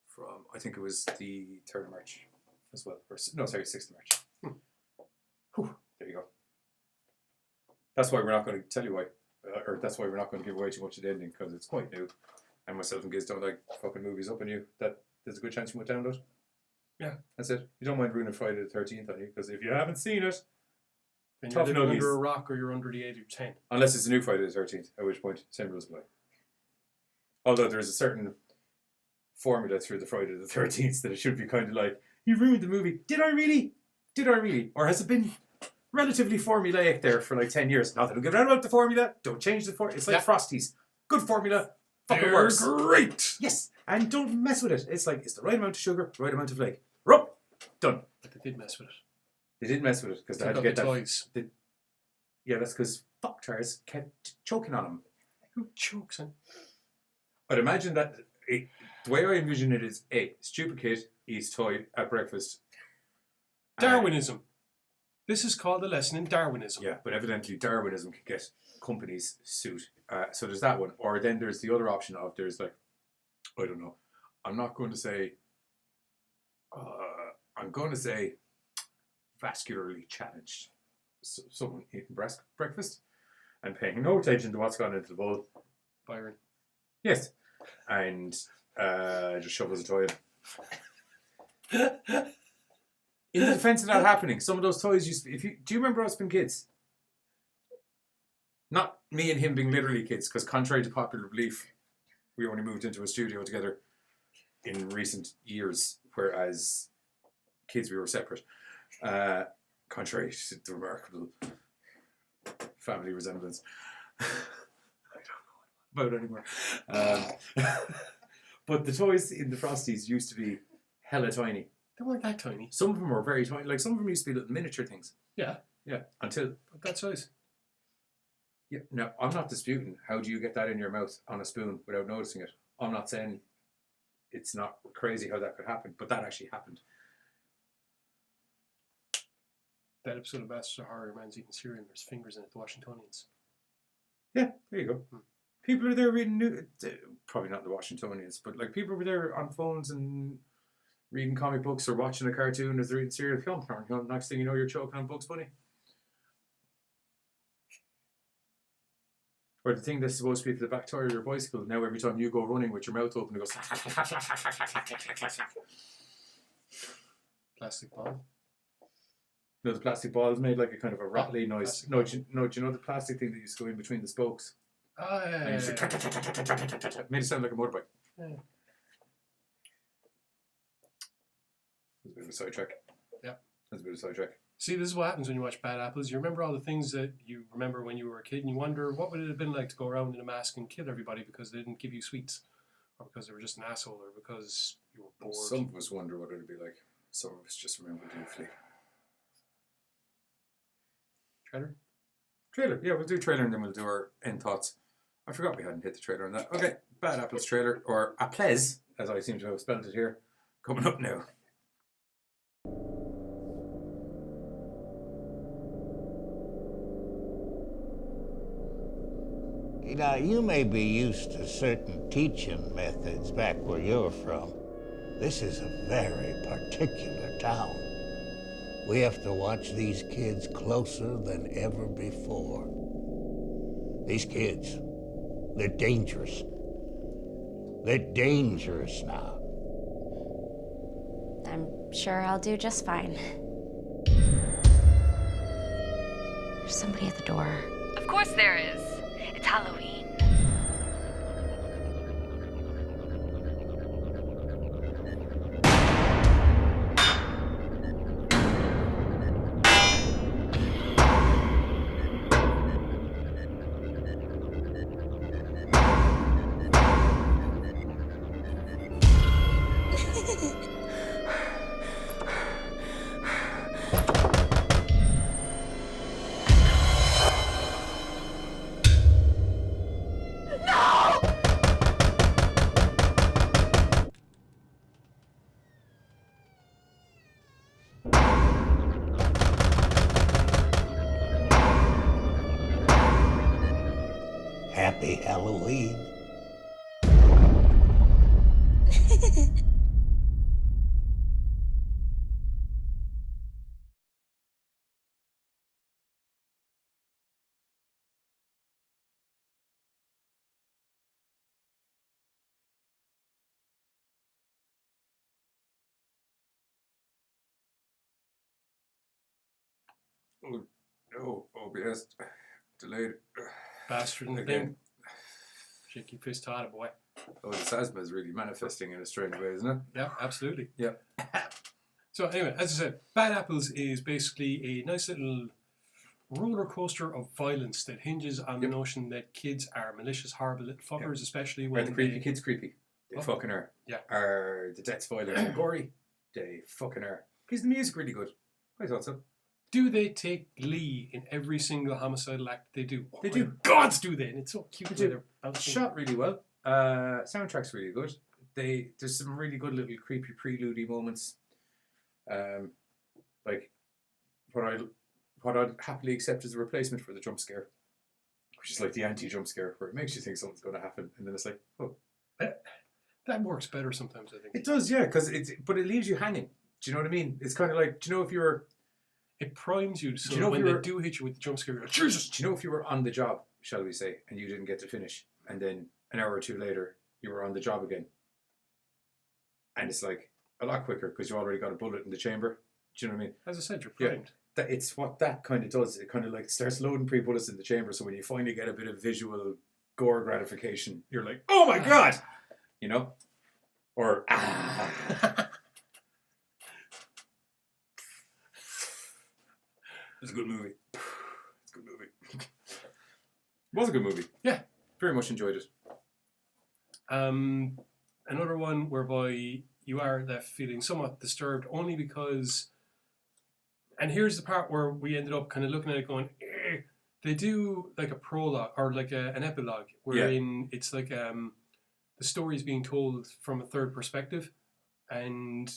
from, I think it was the 3rd of March as well. Or, no, sorry, 6th of March. Whew, there you go. That's why we're not going to tell you why. Or that's why we're not going to give away too much of the ending because it's quite new. And myself and Giz don't like fucking movies up on you. That there's a good chance you might download. Yeah. That's it. You don't mind ruining Friday the 13th on you because if you haven't seen it, Then tough you're living nuggies. under a rock or you're under the age of 10. unless it's a new Friday the 13th, at which point same rules apply. Although there's a certain formula through the Friday the 13th that it should be kind of like, you ruined the movie. Did I really? Did I really? Or has it been relatively formulaic there for like 10 years? Not that I'll get around about the formula. Don't change the formula. It's like Frosties. Good formula. Fucking They're works. great. Yes. And don't mess with it. It's like, it's the right amount of sugar, right amount of flake. Rub. Done. But they did mess with it. They did mess with it because they had Took to up get the that. toys. Yeah, that's because fucktars kept choking on him. Who chokes on? I'd imagine that the way I envision it is a stupid kid eats toy at breakfast. Darwinism. This is called a lesson in Darwinism. Yeah, but evidently Darwinism can get companies sued. So there's that one. Or then there's the other option of there's like, I don't know. I'm not going to say, I'm going to say vascularly challenged. So someone eating breakfast and paying no attention to what's gone into the bowl. Byron. Yes. And just shovels a toy in. In the defense of that happening, some of those toys used to be, do you remember us being kids? Not me and him being literally kids, because contrary to popular belief, we only moved into a studio together in recent years, whereas kids, we were separate. Contrary to the remarkable family resemblance. I don't know about anymore. But the toys in the Frosties used to be hella tiny. They weren't that tiny. Some of them were very tiny. Like some of them used to be little miniature things. Yeah. Yeah. Until But that size. yeah. No, I'm not disputing. How do you get that in your mouth on a spoon without noticing it? I'm not saying it's not crazy how that could happen, but that actually happened. That episode of Masters of Horror, a man's eating cereal and there's fingers in it, the Washingtonians. Yeah, there you go. People are there reading probably not the Washingtonians, but like people were there on phones and reading comic books or watching a cartoon as they're eating cereal. Next thing you know, you're choking on Bugs Bunny. Or the thing that's supposed to be for the back tire of your bicycle. Now every time you go running with your mouth open, it goes. Plastic ball. No, the plastic ball is made like a kind of a rattly noise. plastic No, do you know the plastic thing that used to go in between the spokes? Ah, And yeah, you just made it sound like a motorbike. yeah. That's a bit of a sidetrack. Yeah. That's a bit of a sidetrack. See, this is what happens when you watch Bad Apples. You remember all the things that you remember when you were a kid, and you wonder what would it have been like to go around in a mask and kill everybody because they didn't give you sweets, or because they were just an asshole, or because you were bored. Some of us wonder what it would be like. Some of us just remember briefly. Trailer? Trailer. Yeah, we'll do trailer and then we'll do our end thoughts. I forgot we hadn't hit the trailer on that. Okay, Bad Apples trailer, or Apples, as I seem to have spelled it here, coming up now. Now, you may be used to certain teaching methods back where you're from. This is a very particular town. We have to watch these kids closer than ever before. These kids, they're dangerous. They're dangerous now. I'm sure I'll do just fine. There's somebody at the door. Of course there is. It's Halloween. Happy Halloween. Oh, no, OBS delayed. Bastard in the Again. bin. Shaky fist hard, boy. Oh, this asthma is really manifesting in a strange way, isn't it? Yeah, absolutely. Yeah. So anyway, as I said, Bad Apples is basically a nice little roller coaster of violence that hinges on the notion that kids are malicious, horrible little fuckers, especially Are when the creepy kids creepy? They Oh. fucking are. Yeah. Are the deaths violent and gory? They fucking are. Is the music really good? I thought so. Do they take glee in every single homicidal act they do? They Oh do. my Gods, do they? And it's so cute. They the way do. they're bouncing. Shot really well. Soundtrack's really good. There's some really good little creepy prelude moments. Like what I'd happily accept as a replacement for the jump scare, which is like the anti-jump scare, where it makes you think something's going to happen, and then it's like, oh, That works better sometimes, I think. it does, yeah, but it leaves you hanging. Do you know what I mean? It's kind of like, do you know if you're It primes you, so Do you know if when you they were- do hit you with the jump scare, you're like, Jesus! Do you know if you were on the job, shall we say, and you didn't get to finish, and then an hour or two later you were on the job again, and it's like a lot quicker because you already got a bullet in the chamber. Do you know what I mean? As I said, you're Yeah. primed. That it's what that kind of does. It kind of like starts loading pre-bullets in the chamber. So when you finally get a bit of visual gore gratification, you're like, oh my god, you know, or It's a good movie. It's a good movie. It was a good movie. Yeah. Very much enjoyed it. Another one whereby you are left feeling somewhat disturbed only because, and here's the part where we ended up kind of looking at it going, they do like a prologue or like an epilogue wherein it's like the story is being told from a third perspective, and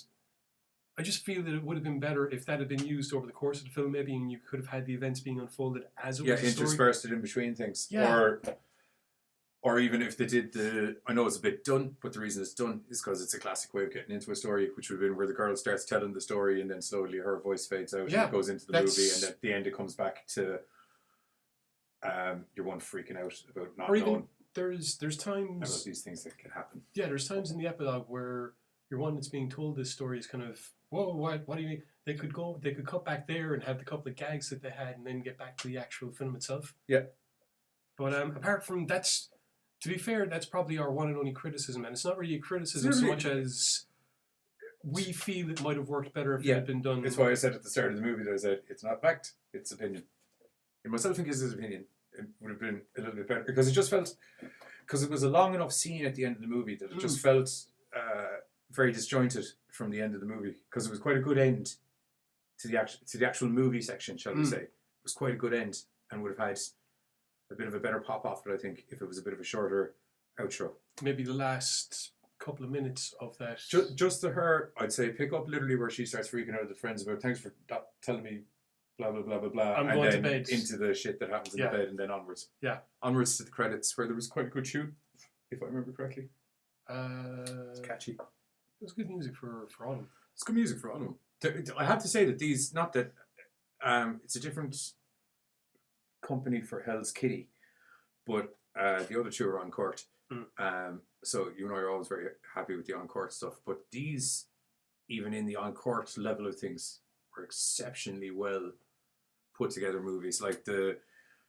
I just feel that it would have been better if that had been used over the course of the film, maybe, and you could have had the events being unfolded as it was a story. Interspersed it in between things. Yeah. Or even if they did I know it's a bit done, but the reason it's done is because it's a classic way of getting into a story, which would have been where the girl starts telling the story and then slowly her voice fades out and it goes into the movie, and at the end it comes back to you're one freaking out about not or even knowing. There's times about these things that can happen. Yeah, there's times in the epilogue where your one that's being told this story is kind of, whoa, what do you mean? They could cut back there and have the couple of gags that they had and then get back to the actual film itself. Yeah. But apart from that's, to be fair, that's probably our one and only criticism, and it's not really a criticism so much as we feel it might have worked better if it had been done. That's why I said at the start of the movie that I said it's not fact, it's opinion. And myself think it's his opinion. It would have been a little bit better because it just felt, because it was a long enough scene at the end of the movie that it just felt very disjointed from the end of the movie, because it was quite a good end to the actual movie section, shall we say. It was quite a good end and would have had a bit of a better pop off it, I think, if it was a bit of a shorter outro. Maybe the last couple of minutes of that. Just to her, I'd say pick up literally where she starts freaking out at the friends about, thanks for telling me blah, blah, blah, blah, blah. I'm going to bed. Into the shit that happens in the bed and then onwards. Yeah. Onwards to the credits where there was quite a good shoot, if I remember correctly. It's catchy. It was good music for all of them. It's good music for all of them. I have to say that these, not that it's a different company for Hell's Kitty, but the other two are Uncork'd. So you and I are always very happy with the Uncork'd stuff, but these, even in the Uncork'd level of things, were exceptionally well put together movies. Like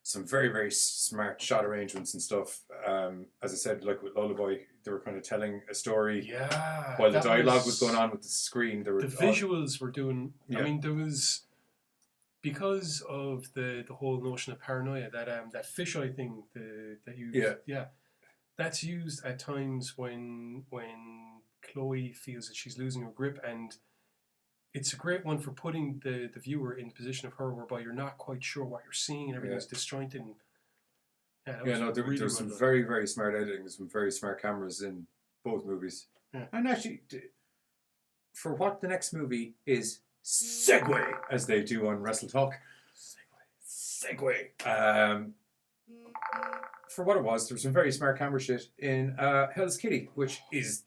some very, very smart shot arrangements and stuff. As I said, like with Lullaby, they were kind of telling a story while the dialogue was going on with the screen. The visuals were doing. I mean, there was, because of the whole notion of paranoia, that fisheye thing that you that's used at times when Chloe feels that she's losing her grip, and it's a great one for putting the viewer in the position of her whereby you're not quite sure what you're seeing and everything's disjointed. And, there was some very, very smart editing, some very smart cameras in both movies. Yeah. And actually, for what the next movie is, segue, as they do on Wrestle Talk. Segue. For what it was, there was some very smart camera shit in Hell's Kitty, which is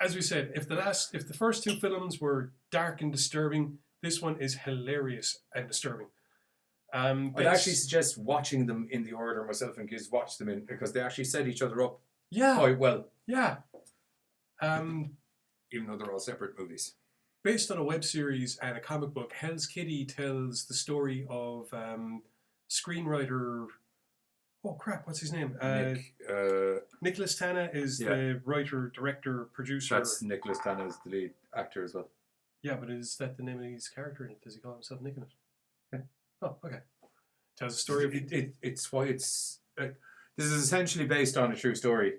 as we said, if the first two films were dark and disturbing, this one is hilarious and disturbing. I'd actually suggest watching them in the order myself and kids watch them in, because they actually set each other up quite well. Yeah. Even though they're all separate movies. Based on a web series and a comic book, Hell's Kitty tells the story of screenwriter... Oh crap! What's his name? Nicholas Tana is the writer, director, producer. That's Nicholas Tana is the lead actor as well. Yeah, but is that the name of his character? Does he call himself Nick in it? Yeah. Oh, okay. Tells the story of it's why it's this is essentially based on a true story.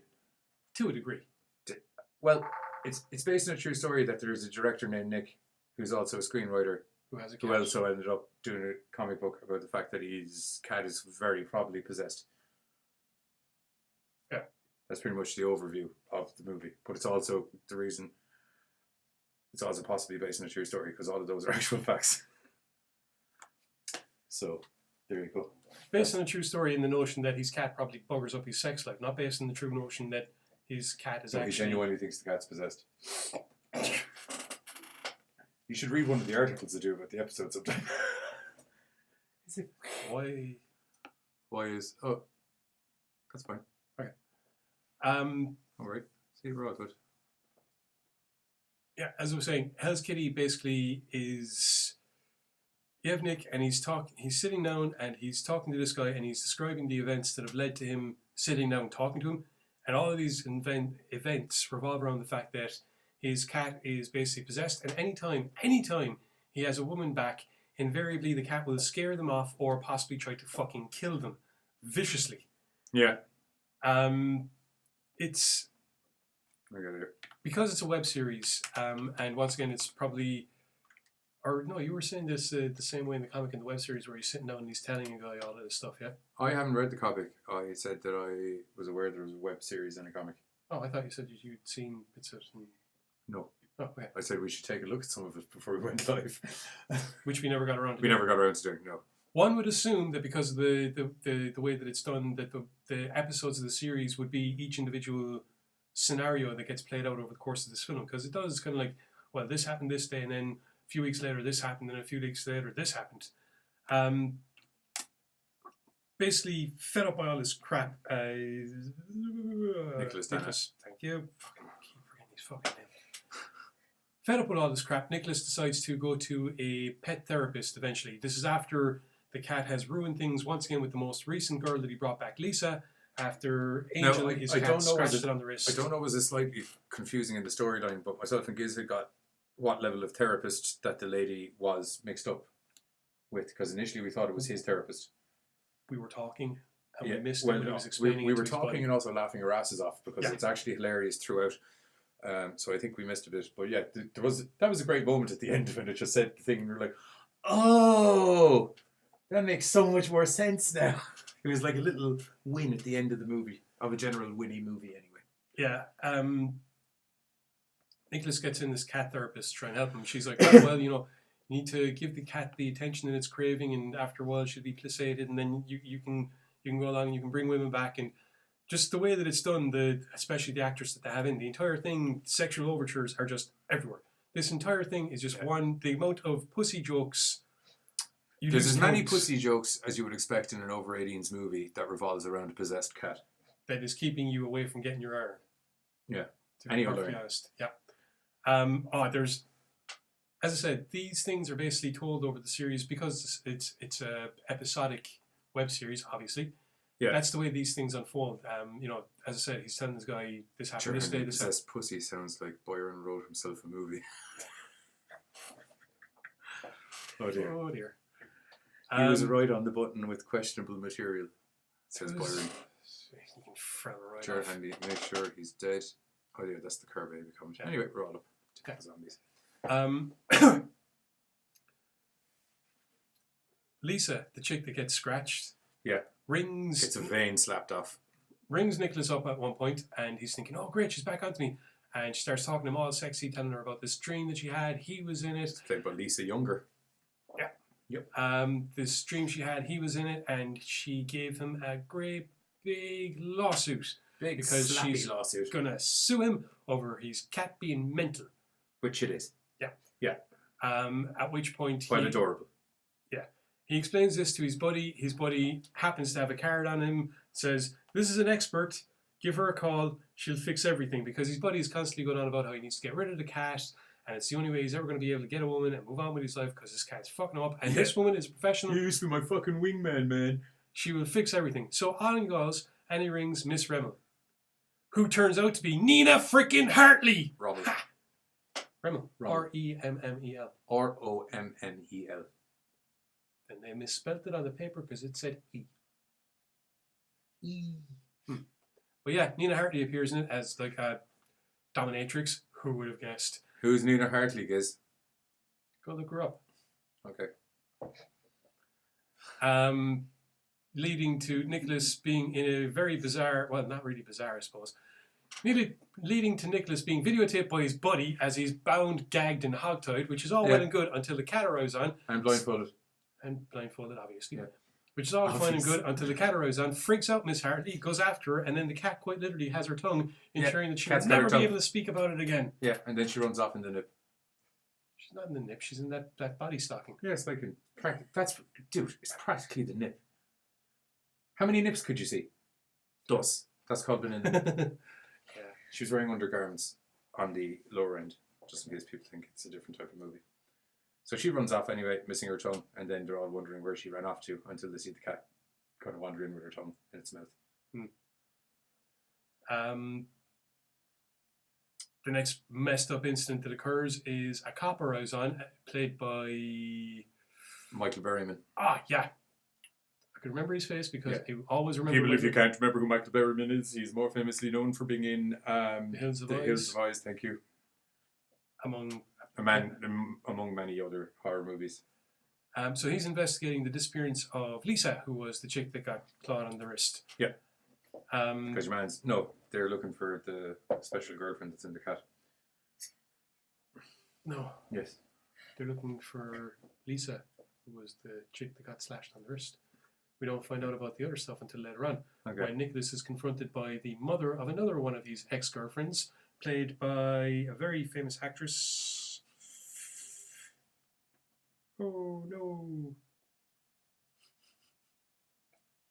To a degree. Well, it's based on a true story that there's a director named Nick who's also a screenwriter. Who also ended up doing a comic book about the fact that his cat is very probably possessed. Yeah. That's pretty much the overview of the movie. But it's also the reason it's also possibly based on a true story, because all of those are actual facts. So, there you go. Based on a true story in the notion that his cat probably buggers up his sex life, not based on the true notion that his cat is actually... He genuinely thinks the cat's possessed. You should read one of the articles they do about the episode sometime. Is it? Why? Why is... Oh, that's fine. Okay. All right. See, we're all good. Yeah, as I was saying, Hell's Kitty basically is... You have Nick, and he's sitting down, and he's talking to this guy, and he's describing the events that have led to him sitting down talking to him. And all of these events revolve around the fact that his cat is basically possessed, and anytime he has a woman back, invariably the cat will scare them off or possibly try to fucking kill them viciously. Yeah. It's I got it. because it's a web series, and once again, it's probably, or no, you were saying this the same way in the comic and the web series where he's sitting down and he's telling a guy all of this stuff, yeah? I haven't read the comic. I said that I was aware there was a web series and a comic. Oh, I thought you said you'd seen bits of it. No. Oh, okay. I said we should take a look at some of it before we went live. Which we never got around to. We never got around to doing, no. One would assume that because of the way that it's done, that the episodes of the series would be each individual scenario that gets played out over the course of this film, because it does kind of like, well, this happened this day, and then a few weeks later this happened, and a few weeks later this happened. Basically, fed up by all this crap. Nicholas, thank you. Fucking keep forgetting his fucking name. Fed up with all this crap, Nicholas decides to go to a pet therapist eventually. This is after the cat has ruined things once again with the most recent girl that he brought back, Lisa, after Angel, his cat, scratched it on the wrist. I don't know, was it slightly confusing in the storyline, but myself and Giz had got what level of therapist that the lady was mixed up with, because initially we thought it was his therapist. We were talking, and we missed him when he was explaining we it were to his talking buddy. and also laughing our asses off, because it's actually hilarious throughout. So I think we missed a bit, but yeah, that was a great moment at the end when it just said the thing, and we were like, oh, that makes so much more sense now. It was like a little win at the end of the movie, of a general Winnie movie anyway. Yeah, Nicholas gets in this cat therapist to try and help him. She's like, oh, well, you need to give the cat the attention that it's craving, and after a while she'll be placated, and then you can go along and you can bring women back. And just the way that it's done, especially the actress that they have in, the entire thing, sexual overtures are just everywhere. This entire thing is just the amount of pussy jokes. There's as many pussy jokes as you would expect in an over-18s movie that revolves around a possessed cat. That is keeping you away from getting your iron. Yeah. To be perfectly honest. Yeah. There's, as I said, these things are basically told over the series because it's a episodic web series, obviously. Yeah. That's the way these things unfold. As I said, he's telling this guy this happened this day. This possessed pussy sounds like Byron wrote himself a movie. Oh dear. Oh dear. He was right on the button with questionable material, says Byron. You can frown right Sure, off. Handy, make sure he's dead. Oh yeah, that's the car baby comment. Yeah. Anyway, we're all up to Yeah. zombies. Lisa, the chick that gets scratched, Yeah. rings Gets a vein slapped off. Nicholas up at one point, and he's thinking, oh great, she's back onto me. And she starts talking to him all sexy, telling her about this dream that she had. He was in it. It's played by Lisa Younger. Yeah. Yep. This dream she had, he was in it, and she gave him a great big lawsuit. Because she's lawsuit. gonna sue him over his cat being mental. Which it is. Yeah. Yeah. At which point Quite adorable. Yeah. He explains this to his buddy. His buddy happens to have a card on him, says, this is an expert, give her a call, she'll fix everything. Because his buddy is constantly going on about how he needs to get rid of the cat, and it's the only way he's ever going to be able to get a woman and move on with his life because his cat's fucking him up. And this woman is a professional. You used to be my fucking wingman, man. She will fix everything. So on he goes, and he rings Miss Remmel, who turns out to be Nina freaking Hartley. Rommel. Remmel. Rommel. R-E-M-M-E-L. R-O-M-M-E-L. And they misspelled it on the paper because it said E. But yeah, Nina Hartley appears in it as like a dominatrix. Who would have guessed? Who's Nina Hartley, Giz? Go look her up. Okay. Leading to Nicholas being in a very bizarre, well, not really bizarre, I suppose. Leading to Nicholas being videotaped by his buddy as he's bound, gagged, and hogtied, which is all well and good until the cat arrives on. And blindfolded. And blindfolded, obviously. Yeah. Which is all fine and good until the cat arrives on, freaks out Miss Hartley, goes after her, and then the cat quite literally has her tongue, ensuring that she will never be able to speak about it again. Yeah, and then she runs off in the nip. She's not in the nip, she's in that body stocking. Yeah, it's like it's practically the nip. How many nips could you see? Dos. That's called being in the nip. Yeah. She was wearing undergarments on the lower end, just in case people think it's a different type of movie. So she runs off anyway, missing her tongue, and then they're all wondering where she ran off to until they see the cat kind of wander in with her tongue in its mouth. the next messed up incident that occurs is a copper I was on, played by Michael Berryman. yeah. I can remember his face because I always remember. People, if you can't remember who Michael Berryman is, he's more famously known for being in The Hills of Eyes. Thank you. Among many other horror movies. So he's investigating the disappearance of Lisa, who was the chick that got clawed on the wrist. Yeah. Because your man's... No, they're looking for the special girlfriend that's in the cat. No. Yes. They're looking for Lisa, who was the chick that got slashed on the wrist. We don't find out about the other stuff until later on. Okay. When Nicholas is confronted by the mother of another one of these ex-girlfriends, played by a very famous actress. Oh, no.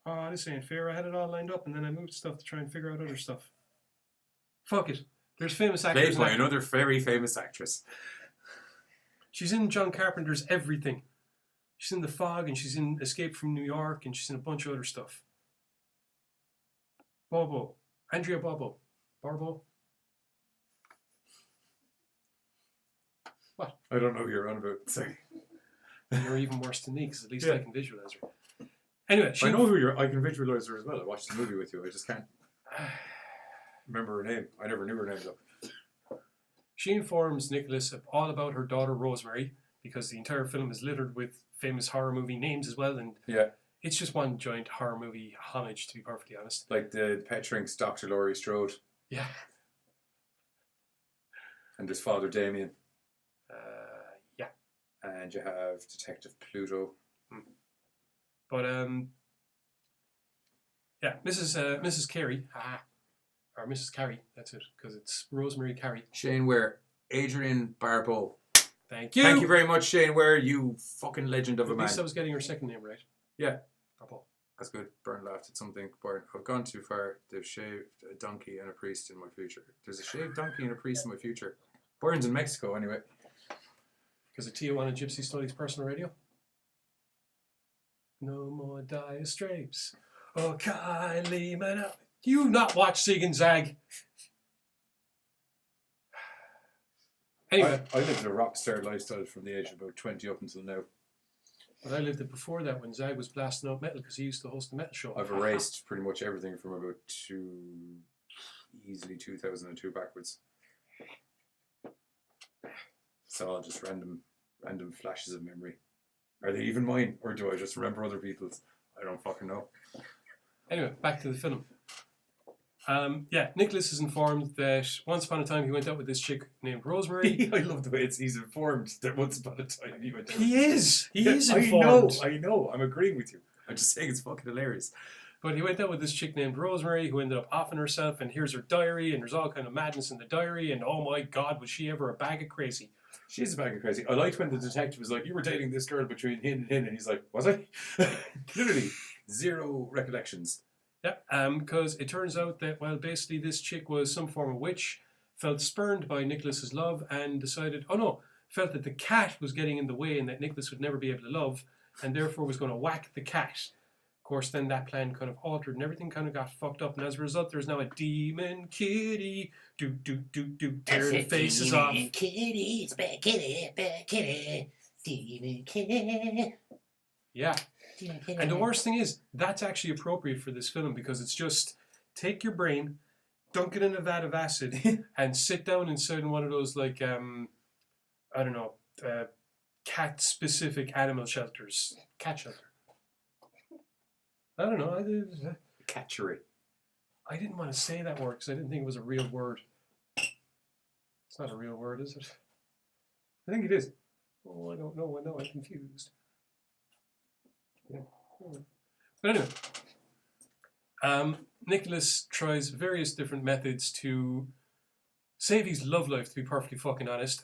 Oh, this ain't fair. I had it all lined up and then I moved stuff to try and figure out other stuff. Fuck it. There's famous actors. Played by another very famous actress. She's in John Carpenter's everything. She's in The Fog and she's in Escape from New York and she's in a bunch of other stuff. Bobo. Andrea Bobo. Barbo. What? I don't know who you're on about. Sorry. You're even worse than me because at least I can visualize her. Anyway, I know who you're. I can visualize her as well. I watched the movie with you. I just can't remember her name. I never knew her name though. She informs Nicholas all about her daughter Rosemary because the entire film is littered with famous horror movie names as well, and it's just one giant horror movie homage, to be perfectly honest. Like the Pet Shrink's Dr. Laurie Strode. Yeah. And there's Father Damien. Yeah. And you have Detective Pluto. But yeah, Mrs. Carey, or Mrs. Carey, that's it, because it's Rosemary Carey. Shane Ware, Adrian Barbeau. Thank you. Thank you very much, Shane Ware, you fucking legend of a man. At least I was getting her second name right. Yeah. Bravo. That's good. Byrne laughed at something. Byrne, I've gone too far. They've shaved a donkey and a priest in my future. There's a shaved donkey and a priest in my future. Byrne's in Mexico anyway. Because of Tijuana Gypsy Studies personal radio. No more dire straits. Oh, Kylie, man. Do you not watch Zig and Zag? Anyway. I lived a rock star lifestyle from the age of about 20 up until now. But I lived it before that when Zag was blasting out metal because he used to host the metal show. I've erased pretty much everything from about easily 2002 backwards. It's all just random flashes of memory. Are they even mine, or do I just remember other people's? I don't fucking know. Anyway, back to the film. Yeah, Nicholas is informed that once upon a time he went out with this chick named Rosemary. I love the way he's informed that once upon a time he went out. He is informed. I know. I'm agreeing with you. I'm just saying it's fucking hilarious. But he went out with this chick named Rosemary who ended up offing herself, and here's her diary, and there's all kind of madness in the diary, and oh my God, was she ever a bag of crazy? She's a bag of crazy. I liked when the detective was like, you were dating this girl between hin and hin, and he's like, was I? Literally, zero recollections. Yeah, because it turns out that, well, basically this chick was some form of witch, felt spurned by Nicholas's love, and decided, felt that the cat was getting in the way and that Nicholas would never be able to love, and therefore was going to whack the cat. Of course, then that plan kind of altered and everything kind of got fucked up, and as a result, there's now a demon kitty, tearing faces off. Demon kitty, it's bad kitty, demon kitty. Yeah. And the worst thing is, that's actually appropriate for this film because it's just take your brain, dunk it in a vat of acid, and sit down inside one of those, like, cat-specific animal shelters. Cat shelter. I don't know. Catchery. I didn't want to say that word because I didn't think it was a real word. It's not a real word, is it? I think it is. Oh, I don't know. I know. I'm confused. Yeah. But anyway, Nicholas tries various different methods to save his love life, to be perfectly fucking honest.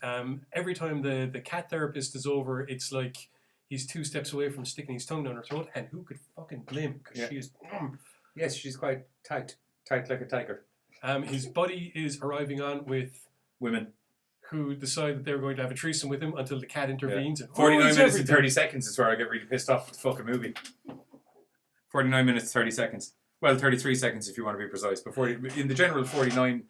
Every time the cat therapist is over, it's like he's 2 steps away from sticking his tongue down her throat, and who could fucking blame him? Because she is... Yes, she's quite tight like a tiger. His buddy is arriving on with... Women. Who decide that they're going to have a threesome with him until the cat intervenes. Yeah. And 49 minutes and 30 seconds is where I get really pissed off with the fucking movie. 49 minutes, 30 seconds. Well, 33 seconds if you want to be precise. But in the general 49,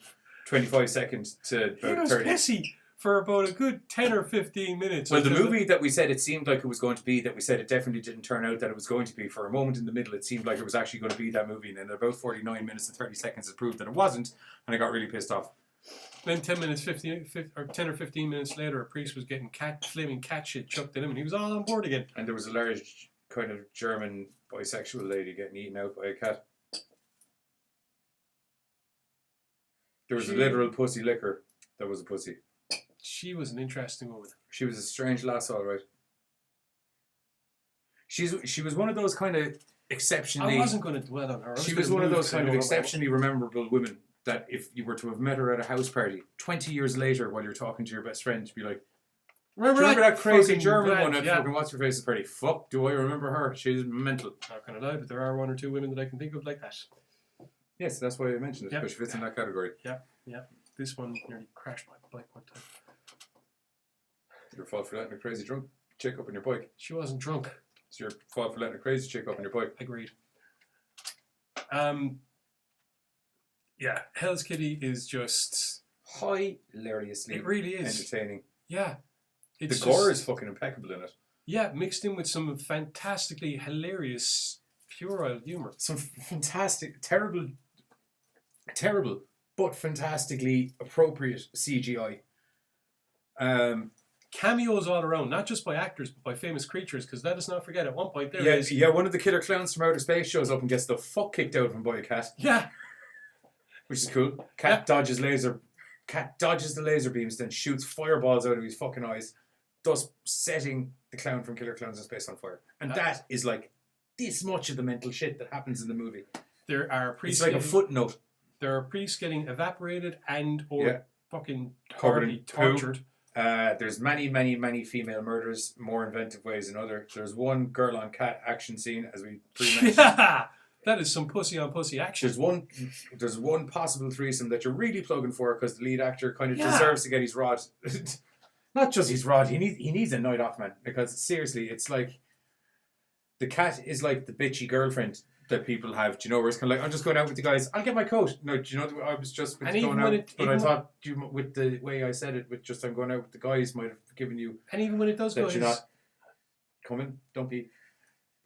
25 seconds to He about was 30. pissy for about a good 10 or 15 minutes. Well, the movie that we said it seemed like it was going to be, that we said it definitely didn't turn out that it was going to be, for a moment in the middle, it seemed like it was actually going to be that movie. And then about 49 minutes and 30 seconds it proved that it wasn't. And I got really pissed off. Then 10 or 15 minutes later, a priest was getting flaming cat shit chucked at him, and he was all on board again. And there was a large kind of German bisexual lady getting eaten out by a cat. There was a literal pussy licker that was a pussy. She was an interesting woman. She was a strange lass, all right. She was one of those kind of exceptionally... I wasn't going to dwell on her. She was one of those kind of exceptionally memorable women that if you were to have met her at a house party 20 years later while you're talking to your best friend, you'd be like, remember that crazy German one at fucking What's Her Face's party? Fuck, do I remember her? She's mental. Not going to lie, but there are one or two women that I can think of like that. Yes, that's why I mentioned it, because she fits in that category. Yeah. This one nearly crashed my bike one time. Your fault for letting a crazy drunk chick up on your bike. She wasn't drunk. It's your fault for letting a crazy chick up on your bike. Agreed. Yeah, Hell's Kitty is just hilariously it really is entertaining. Yeah. The gore is fucking impeccable in it. Yeah, mixed in with some fantastically hilarious puerile humour. Some fantastic, terrible, but fantastically appropriate CGI. Cameos all around, not just by actors, but by famous creatures, because let us not forget, at one point there one of the killer clowns from outer space shows up and gets the fuck kicked out of him by a cat. Yeah. Which is cool. Cat dodges the laser beams, then shoots fireballs out of his fucking eyes, thus setting the clown from Killer Clowns in Space on fire. And that is like this much of the mental shit that happens in the movie. There are priests. It's like a footnote. There are priests getting evaporated and or fucking covered in tortured. There's many female murders, more inventive ways than other. There's one girl on cat action scene, as we pre-mentioned. Yeah, that is some pussy on pussy action. There's one possible threesome that you're really plugging for because the lead actor kind of deserves to get his rod. Not just his rod, he needs a night off, man. Because seriously, it's like the cat is like the bitchy girlfriend that people have. Do you know, where it's kind of like, I'm just going out with the guys. I'll get my coat. No, do you know, I was just going out. But I thought, with the way I said it, with just I'm going out with the guys, might have given you. And even when it does go, you're not coming. Don't be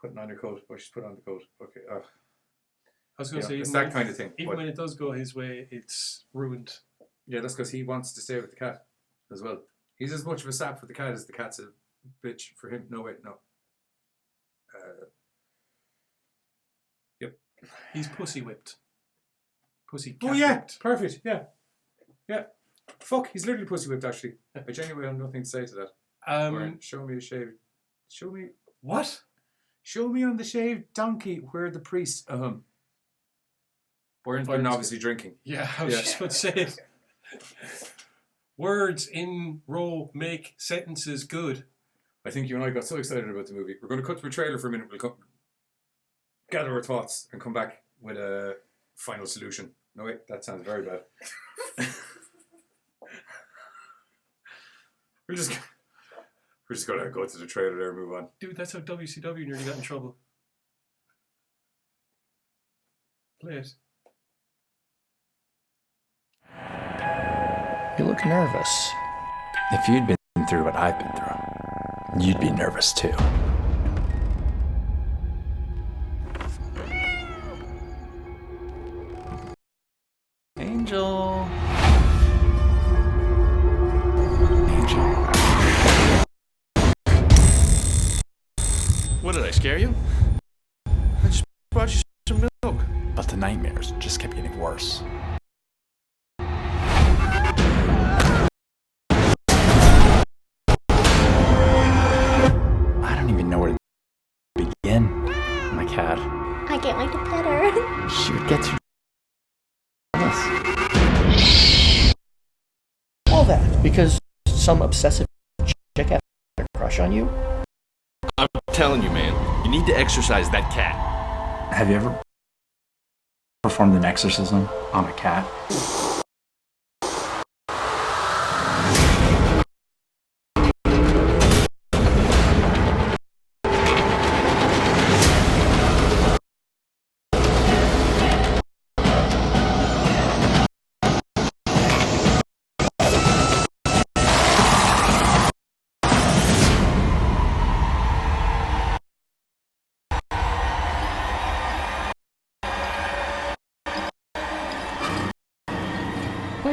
putting on your coat. Or she's put on the coat. Okay. I was going to say, it's that kind of thing. Even when it does go his way, it's ruined. Yeah, that's because he wants to stay with the cat as well. He's as much of a sap for the cat as the cat's a bitch for him. No, wait, no. Yep. He's pussy whipped. Pussy cat whipped. Perfect. Yeah. Fuck, he's literally pussy whipped, actually. I genuinely have nothing to say to that. Show me a shaved. Show me. What? Show me on the shaved donkey where the priest. Warren's been obviously drinking. Yeah, I was just about to say it. Words in row make sentences good. I think you and I got so excited about the movie. We're going to cut to a trailer for a minute. We'll gather our thoughts and come back with a final solution. No, wait, that sounds very bad. We're just going to go to the trailer there and move on. Dude, that's how WCW nearly got in trouble. Play it. You look nervous. If you'd been through what I've been through, you'd be nervous too. Angel. What, did I scare you? I just brought you some milk. But the nightmares just kept getting worse. I don't even know where to begin. My cat. I can't wait to pet her. She would get too All that because some obsessive chick had a crush on you? I'm telling you, man, you need to exercise that cat. Have you ever performed an exorcism on a cat?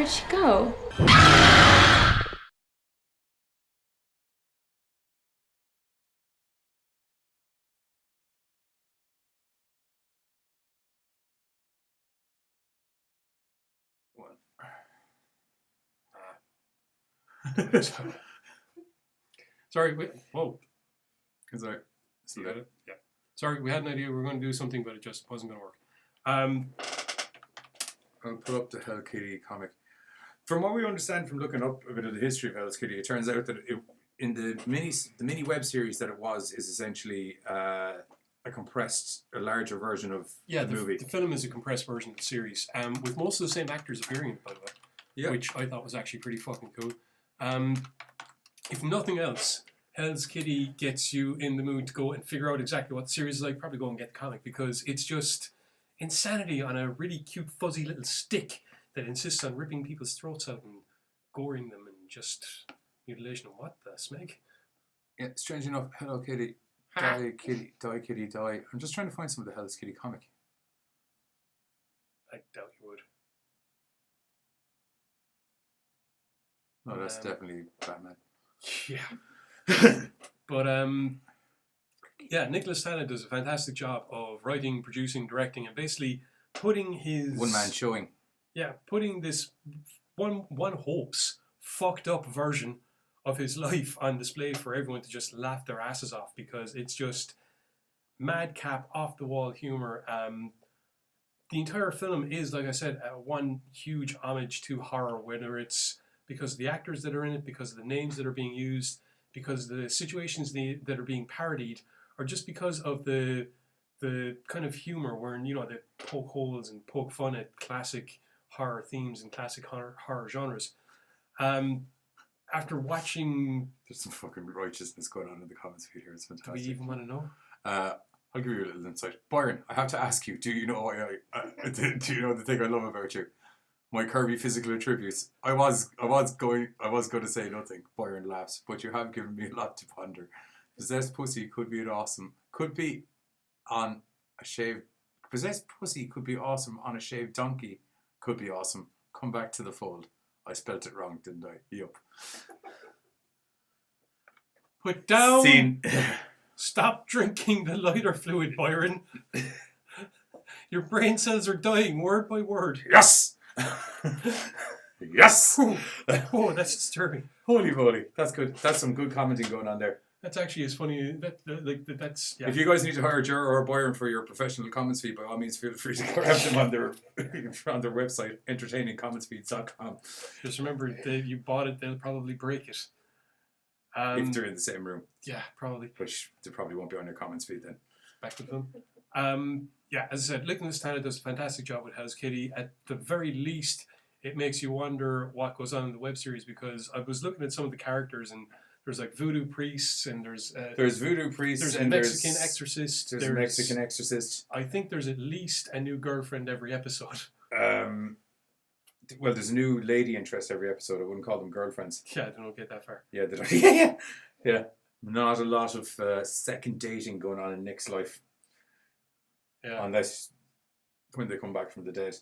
Where'd she go? Sorry, wait. Whoa. Is that You got it? Yeah. Sorry, we had an idea we were going to do something, but it just wasn't going to work. I'll put up the Hello Kitty comic. From what we understand from looking up a bit of the history of Hello Kitty, it turns out that in the mini web series that it is essentially a larger version of the movie. The film is a compressed version of the series, with most of the same actors appearing in it, by the way. Yeah. Which I thought was actually pretty fucking cool. If nothing else, Hell's Kitty gets you in the mood to go and figure out exactly what the series is like. Probably go and get the comic, because it's just insanity on a really cute, fuzzy little stick that insists on ripping people's throats out and goring them and just mutilation. What the smeg? Yeah, strange enough, Hello Kitty, die kitty, die kitty, die. I'm just trying to find some of the Hello Kitty comic. I doubt you would. No, that's definitely Batman. Yeah. But yeah, Nicholas Tana does a fantastic job of writing, producing, directing, and basically putting his one-man showing. Yeah, putting this one hopes fucked up version of his life on display for everyone to just laugh their asses off, because it's just madcap, off the wall humor. The entire film is, like I said, one huge homage to horror, whether it's because of the actors that are in it, because of the names that are being used, because of the situations that are being parodied, or just because of the kind of humor where, you know, they poke holes and poke fun at classic horror themes and classic horror genres. After watching... There's some fucking righteousness going on in the comments feed here. It's fantastic. Do we even want to know? I'll give you a little insight. Byron, I have to ask you, do you know do you know the thing I love about you? My curvy physical attributes. I was going to say nothing. Byron laughs, but you have given me a lot to ponder. Possessed pussy could be awesome on a shaved donkey. Could be awesome. Come back to the fold. I spelt it wrong, didn't I? Yup. Put down. Scene. Stop drinking the lighter fluid, Byron. Your brain cells are dying word by word. Yes. Yes. Oh, that's disturbing. Holy moly, that's good. That's some good commenting going on there. That's actually as funny. That's. Yeah. If you guys need to hire Jer or Byron for your professional comments feed, by all means, feel free to grab them on their website, entertainingcommentsfeeds.com. Just remember, if you bought it, they'll probably break it. If they're in the same room. Yeah, probably. Which they probably won't be on your comments feed then. Back with them. Yeah, as I said, Nicholas Tana does a fantastic job with Hell's Kitty. At the very least, it makes you wonder what goes on in the web series, because I was looking at some of the characters, and there's like voodoo priests, and there's voodoo priests, there's and a Mexican exorcist. There's a Mexican exorcist. I think there's at least a new girlfriend every episode. Well, there's a new lady interest every episode. I wouldn't call them girlfriends. Yeah, I don't get that far. Yeah, yeah. Not a lot of second dating going on in Nick's life. Yeah. Unless when they come back from the dead.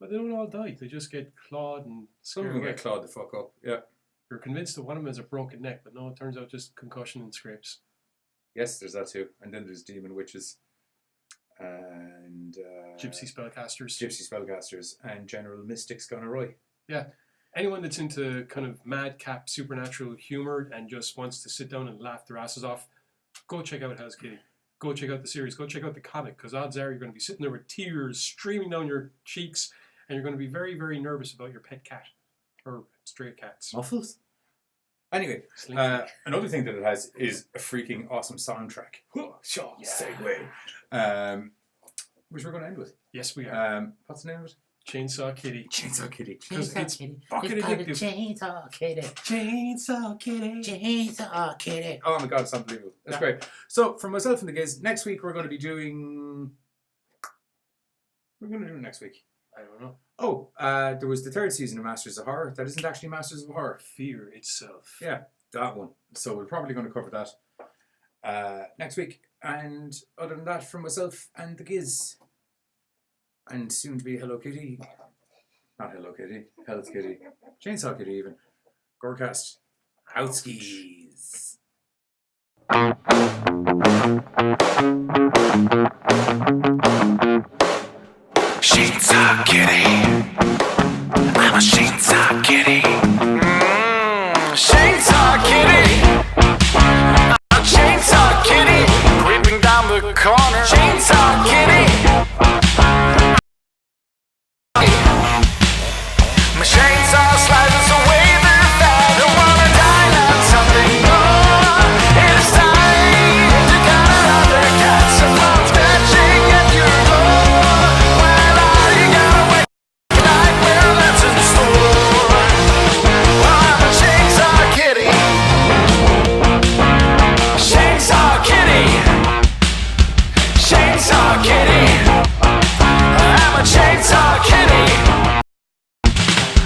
But they don't all die. They just get clawed and some of them get clawed the fuck up. Yeah. You're convinced that one of them has a broken neck, but no, it turns out just concussion and scrapes. Yes, there's that too. And then there's demon witches. And gypsy spellcasters and general mystics gone awry. Yeah. Anyone that's into kind of madcap supernatural humor and just wants to sit down and laugh their asses off, go check out Hell's Kitty. Go check out the series. Go check out the comic, because odds are you're going to be sitting there with tears streaming down your cheeks, and you're going to be very, very nervous about your pet cat or stray cats. Muffles. Anyway, another thing that it has is a freaking awesome soundtrack. Segue. Which we're going to end with. Yes, we are. What's the name of it? Chainsaw Kitty. Chainsaw Kitty. Because it's fucking addictive. Chainsaw Kitty. Chainsaw Kitty. Chainsaw Kitty. Oh my god, it's unbelievable. That's great. So, for myself and the Giz, next week we're going to be doing... We're going to do next week. I don't know. Oh, there was the third season of Masters of Horror. That isn't actually Masters of Horror. Fear Itself. Yeah, that one. So we're probably going to cover that next week. And other than that, from myself and the Giz, and soon to be Hello Kitty, Not Hello Kitty. Hell's Kitty. Chainsaw Kitty even. Gorecast. Outskis. Chainsaw Kitty. I'm a Chainsaw Kitty. Chainsaw Kitty. I'm a Chainsaw Kitty. Creeping down the corner. Chainsaw Kitty. My chainsaw slices away the fat. Don't wanna die on something more. It's time to cut another cat. Someone scratching at your door. Well, I gotta wait. Nightmare that's in store. I'm a Chainsaw Kitty. Chainsaw Kitty. Chainsaw Kitty. I'm a Chainsaw Kitty.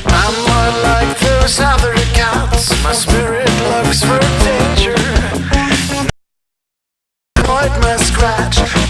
I'm more like those other accounts. My spirit looks for danger. Avoid my scratch.